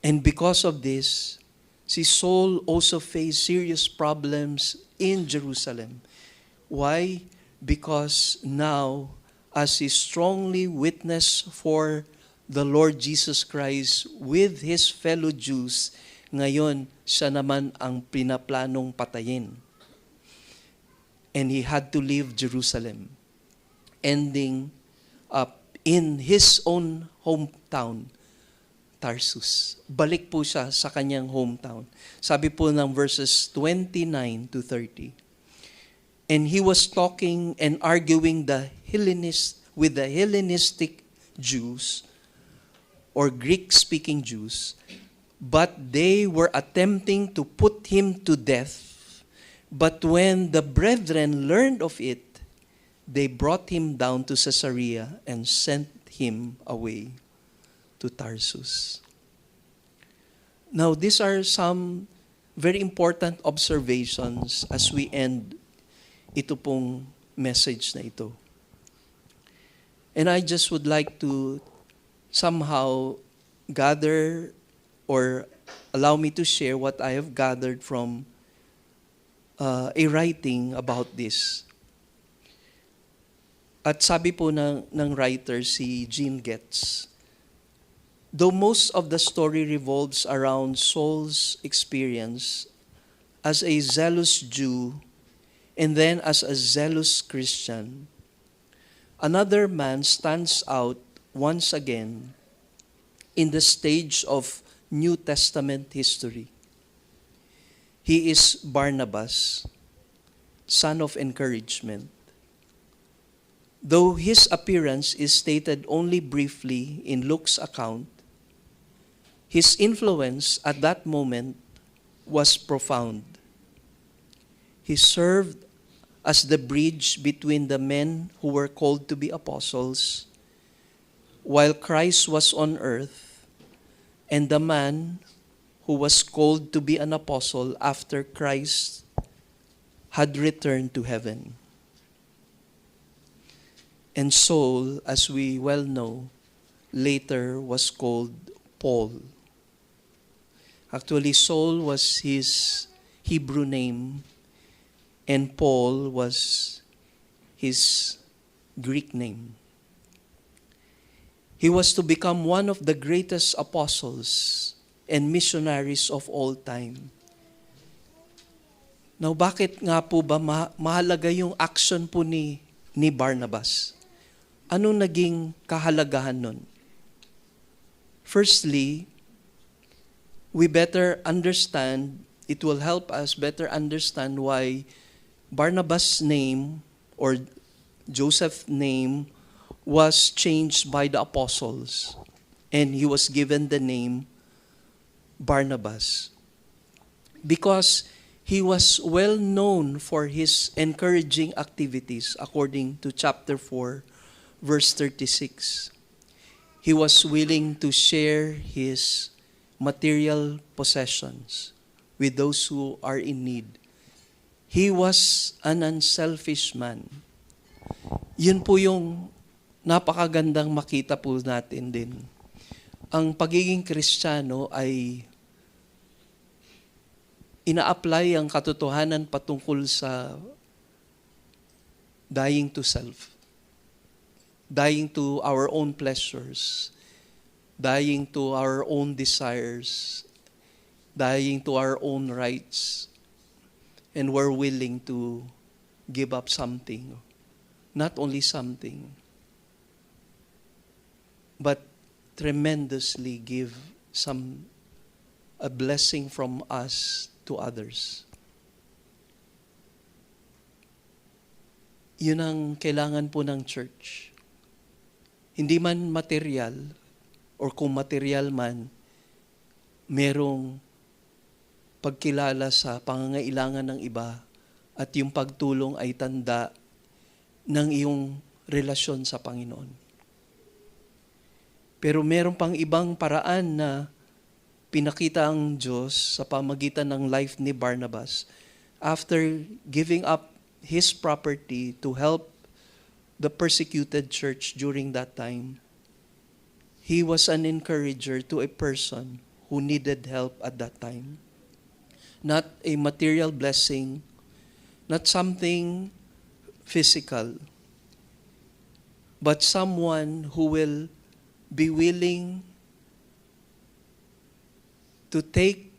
And because of this, si Saul also faced serious problems in Jerusalem. Why? Because now, as he strongly witnessed for the Lord Jesus Christ with his fellow Jews, ngayon siya naman ang pinaplanong patayin. And he had to leave Jerusalem, ending up in his own hometown, Tarsus. Balik po siya sa kanyang hometown. Sabi po ng verses 29 to 30. And he was talking and arguing with the Hellenistic Jews or Greek-speaking Jews, but they were attempting to put him to death. But when the brethren learned of it, they brought him down to Caesarea and sent him away to Tarsus. Now, these are some very important observations as we end ito pong message na ito. And I just would like to somehow gather or allow me to share what I have gathered from a writing about this. At sabi po ng writer si Gene Getz, though most of the story revolves around Saul's experience as a zealous Jew and then as a zealous Christian, another man stands out once again in the stage of New Testament history. He is Barnabas, son of encouragement. Though his appearance is stated only briefly in Luke's account, his influence at that moment was profound. He served as the bridge between the men who were called to be apostles while Christ was on earth and the man who was called to be an apostle after Christ had returned to heaven. And Saul, as we well know, later was called Paul. Actually, Saul was his Hebrew name, and Paul was his Greek name. He was to become one of the greatest apostles and missionaries of all time. Now, bakit nga po ba mahalaga yung action po ni Barnabas? Anong naging kahalagahan nun? Firstly, we better understand, it will help us better understand why Barnabas' name or Joseph's name was changed by the apostles and he was given the name Barnabas. because he was well known for his encouraging activities according to chapter 4, verse 36. He was willing to share his material possessions with those who are in need. He was an unselfish man. Yun po yung napakagandang makita po natin din. Ang pagiging Kristiyano ay ina-apply ang katotohanan patungkol sa dying to self, dying to our own pleasures, dying to our own desires, dying to our own rights, and we're willing to give up something. Not only something, but tremendously give a blessing from us to others. Yun ang kailangan po ng church. Hindi man material, or kung material man, merong pagkilala sa pangangailangan ng iba at yung pagtulong ay tanda ng iyong relasyon sa Panginoon. Pero meron pang ibang paraan na pinakita ang Diyos sa pamagitan ng life ni Barnabas after giving up his property to help the persecuted church during that time. He was an encourager to a person who needed help at that time. Not a material blessing, not something physical, but someone who will be willing to take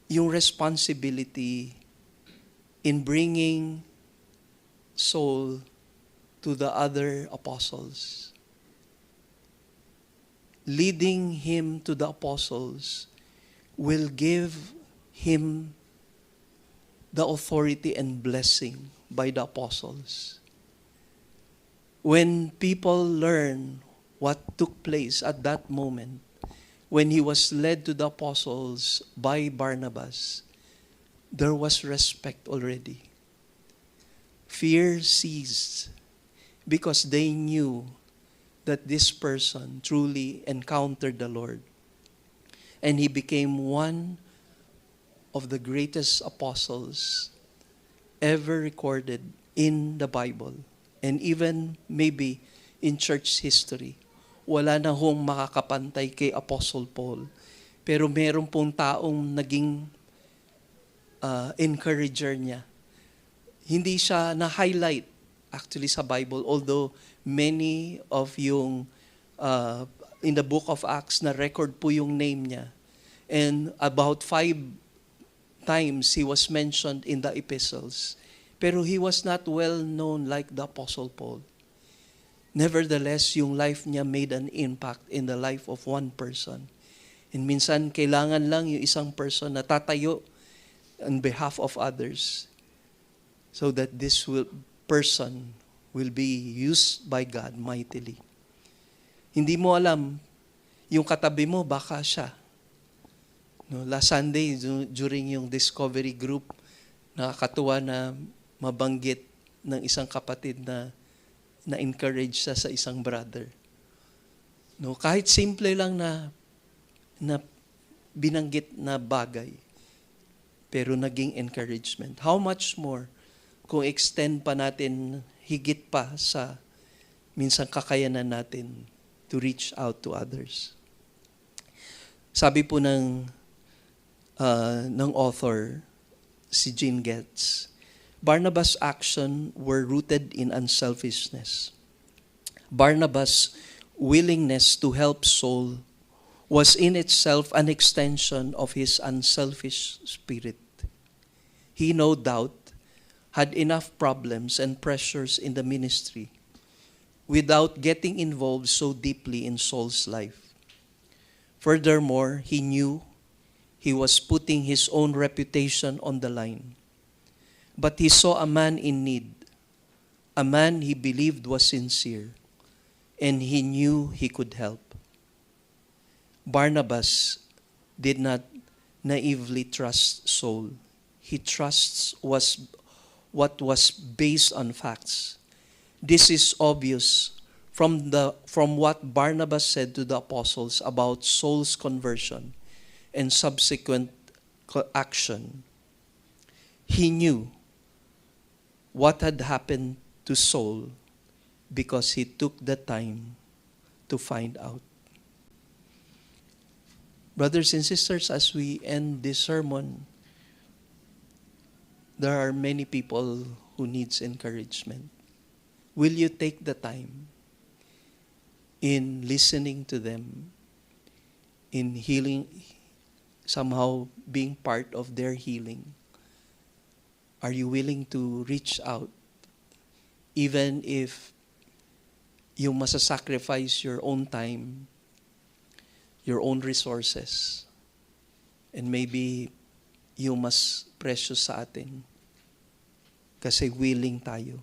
yung responsibility in bringing soul to the other apostles. Leading him to the apostles will give him the authority and blessing by the apostles. When people learn what took place at that moment, when he was led to the apostles by Barnabas, there was respect already. Fear ceased because they knew that this person truly encountered the Lord. And he became one of the greatest apostles ever recorded in the Bible, and even maybe in church history. Wala na hong makakapantay kay Apostle Paul. Pero meron pong taong naging encourager niya. Hindi siya na-highlight actually sa Bible, although many of yung in the book of Acts na record po yung name niya. And about 5 times he was mentioned in the epistles. Pero he was not well known like the Apostle Paul. Nevertheless, yung life niya made an impact in the life of one person. And minsan, kailangan lang yung isang person na tatayo on behalf of others so that this person will be used by God mightily. Hindi mo alam, yung katabi mo, baka siya. No, last Sunday, during yung discovery group, nakakatuwa na mabanggit ng isang kapatid na encourage siya sa isang brother. No, kahit simple lang na binanggit na bagay, pero naging encouragement. How much more kung extend pa natin higit pa sa minsang kakayanan natin to reach out to others. Sabi po ng author, si Gene Getz, Barnabas' action were rooted in unselfishness. Barnabas' willingness to help Saul was in itself an extension of his unselfish spirit. He no doubt had enough problems and pressures in the ministry without getting involved so deeply in Saul's life. Furthermore, he knew he was putting his own reputation on the line. But he saw a man in need, a man he believed was sincere, and he knew he could help. Barnabas did not naively trust Saul. he trusts what was based on facts. This is obvious from what Barnabas said to the apostles about Saul's conversion and subsequent action. He knew what had happened to Saul because he took the time to find out. Brothers and sisters, as we end this sermon, there are many people who needs encouragement. Will you take the time in listening to them, in healing, somehow being part of their healing? Are you willing to reach out even if you must sacrifice your own time, your own resources, and maybe yung mas precious sa atin kasi willing tayo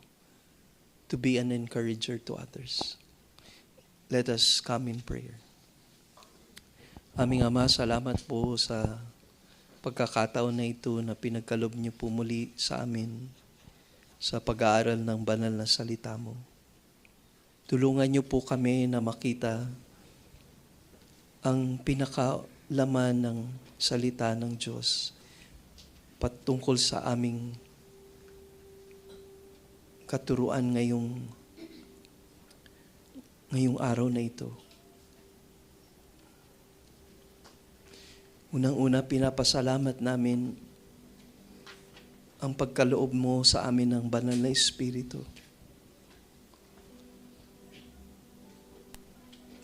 to be an encourager to others. Let us come in prayer. Aming Ama, salamat po sa pagkakataon na ito na pinagkalob niyo po muli sa amin sa pag-aaral ng banal na salita mo. Tulungan niyo po kami na makita ang pinakalaman ng salita ng Diyos patungkol sa aming katuruan ngayong araw na ito. Unang-una, pinapasalamat namin ang pagkaloob mo sa amin ng banal na Espiritu.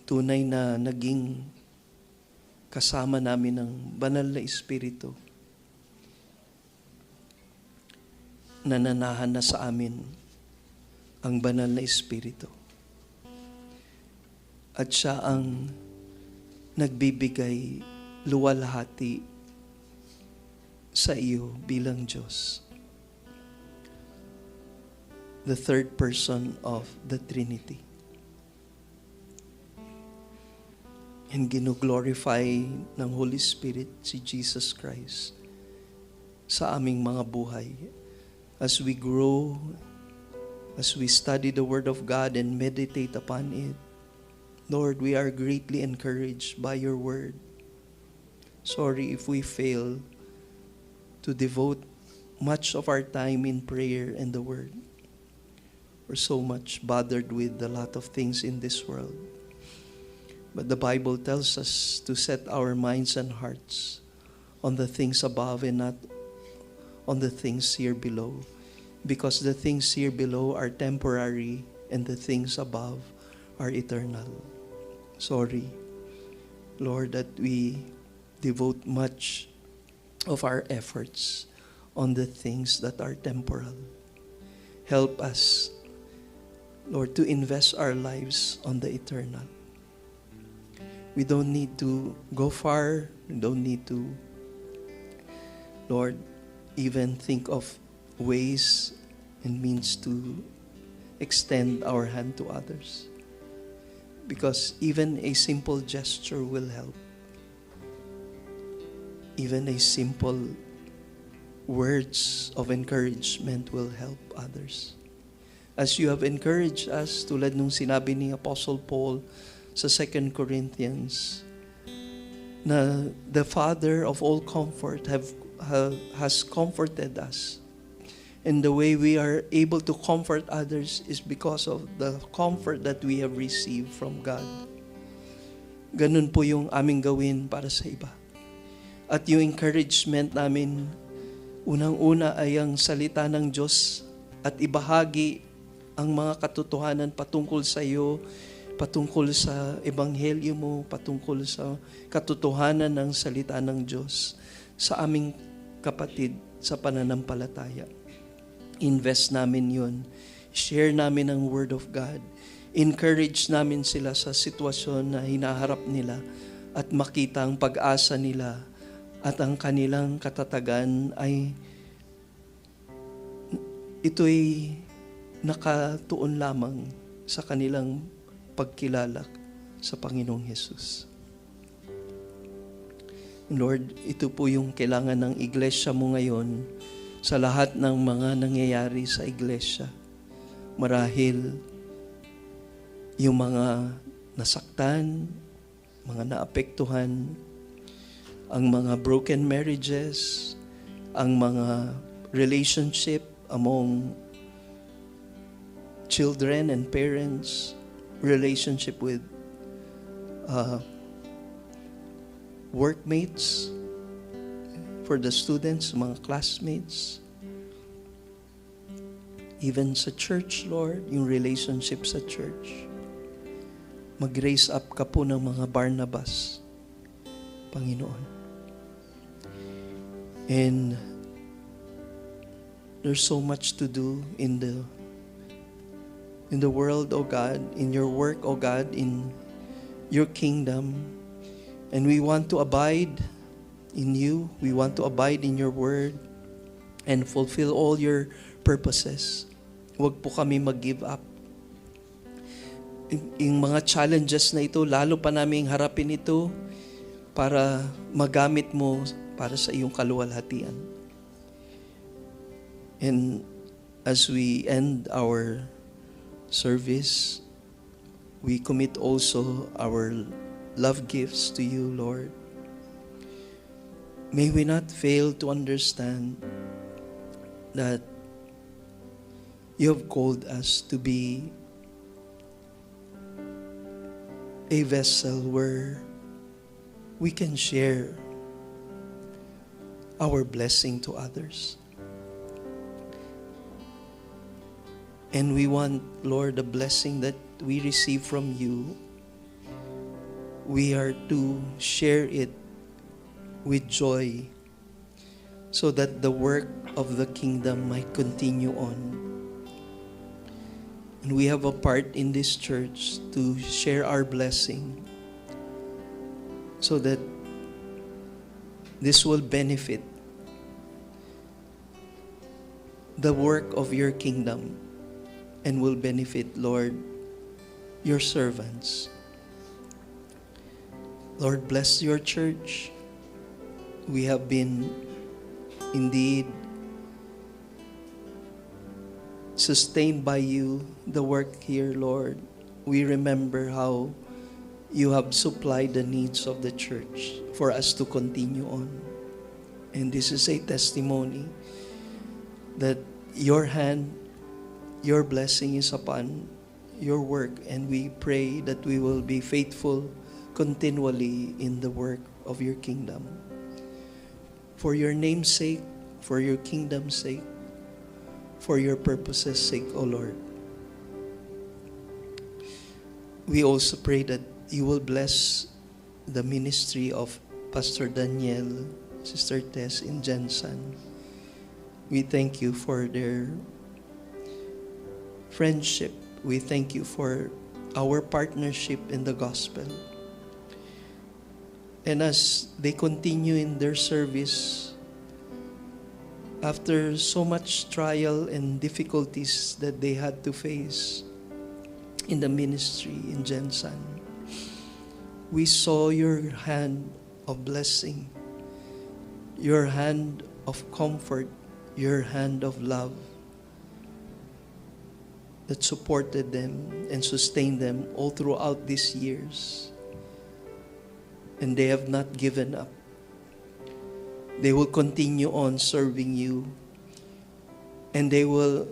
Tunay na naging kasama namin ng banal na Espiritu. Nananahan na sa amin ang banal na Espiritu. At siya ang nagbibigay luwalhati sa iyo bilang Diyos. The third person of the Trinity. And gino-glorify ng Holy Spirit si Jesus Christ sa aming mga buhay. As we grow, as we study the Word of God and meditate upon it, Lord, we are greatly encouraged by your Word. Sorry if we fail to devote much of our time in prayer and the Word. We're so much bothered with a lot of things in this world. But the Bible tells us to set our minds and hearts on the things above and not on the things here below. Because the things here below are temporary and the things above are eternal. Sorry, Lord, that we devote much of our efforts on the things that are temporal. Help us, Lord, to invest our lives on the eternal. We don't need to go far. We don't need to, Lord, even think of ways and means to extend our hand to others. Because even a simple gesture will help. Even a simple words of encouragement will help others. As you have encouraged us, tulad nung sinabi ni Apostle Paul sa 2 Corinthians, na the Father of all comfort has comforted us. And the way we are able to comfort others is because of the comfort that we have received from God. Ganun po yung aming gawin para sa iba. At yung encouragement namin, unang-una ay ang salita ng Diyos at ibahagi ang mga katotohanan patungkol sa iyo, patungkol sa ebanghelyo mo, patungkol sa katotohanan ng salita ng Diyos sa aming kapatid sa pananampalataya. Invest namin yun. Share namin ang Word of God. Encourage namin sila sa sitwasyon na hinaharap nila at makita ang pag-asa nila at ang kanilang katatagan ay ito'y nakatuon lamang sa kanilang pagkilala sa Panginoong Hesus. Lord, ito po yung kailangan ng iglesia mo ngayon sa lahat ng mga nangyayari sa iglesia. Marahil yung mga nasaktan, mga naapektuhan, ang mga broken marriages, ang mga relationship among children and parents, relationship with workmates, for the students, mga classmates, even sa church, Lord, yung relationship sa church. Mag-raise up ka po ng mga Barnabas, Panginoon. And there's so much to do in the world, O God, in your work, O God, in your kingdom. And we want to abide in you. We want to abide in your word and fulfill all your purposes. Huwag po kami mag-give up. Yung mga challenges na ito, lalo pa namin harapin ito para magamit mo para sa iyong kaluwalhatian. And as we end our service, we commit also our love gifts to you, Lord. May we not fail to understand that you have called us to be a vessel where we can share our blessing to others. And we want, Lord, the blessing that we receive from you, we are to share it with joy so that the work of the kingdom might continue on. And we have a part in this church to share our blessing so that this will benefit the work of your kingdom and will benefit, Lord, your servants. Lord, bless your church. We have been indeed sustained by you, the work here, Lord. We remember how you have supplied the needs of the church for us to continue on. And this is a testimony that your hand, your blessing is upon your work, and we pray that we will be faithful continually in the work of your kingdom. For your name's sake, for your kingdom's sake, for your purposes' sake, O Lord. We also pray that you will bless the ministry of Pastor Daniel, Sister Tess in Jensen. We thank you for their friendship. We thank you for our partnership in the gospel. And as they continue in their service, after so much trial and difficulties that they had to face in the ministry in Jensen, we saw your hand of blessing, your hand of comfort, your hand of love that supported them and sustained them all throughout these years. And they have not given up. They will continue on serving you, and they will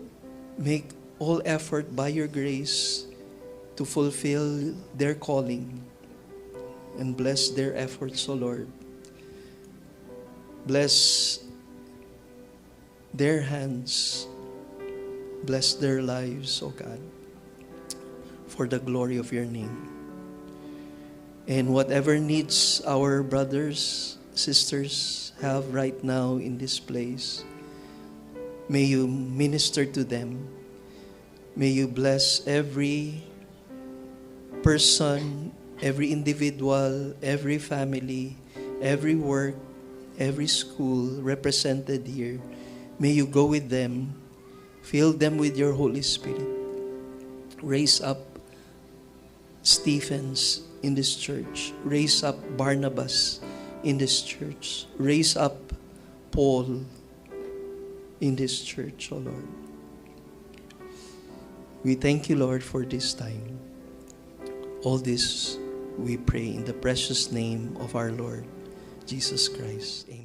make all effort by your grace to fulfill their calling, and bless their efforts, O Lord. Bless their hands, bless their lives, O God, for the glory of your name. And whatever needs our brothers, sisters have right now in this place, may you minister to them. May you bless every person, every individual, every family, every work, every school represented here. May you go with them, fill them with your Holy Spirit. Raise up Stephens in this church. Raise up Barnabas in this church. Raise up Paul in this church, O Lord. We thank you, Lord, for this time. All this we pray in the precious name of our Lord Jesus Christ. Amen.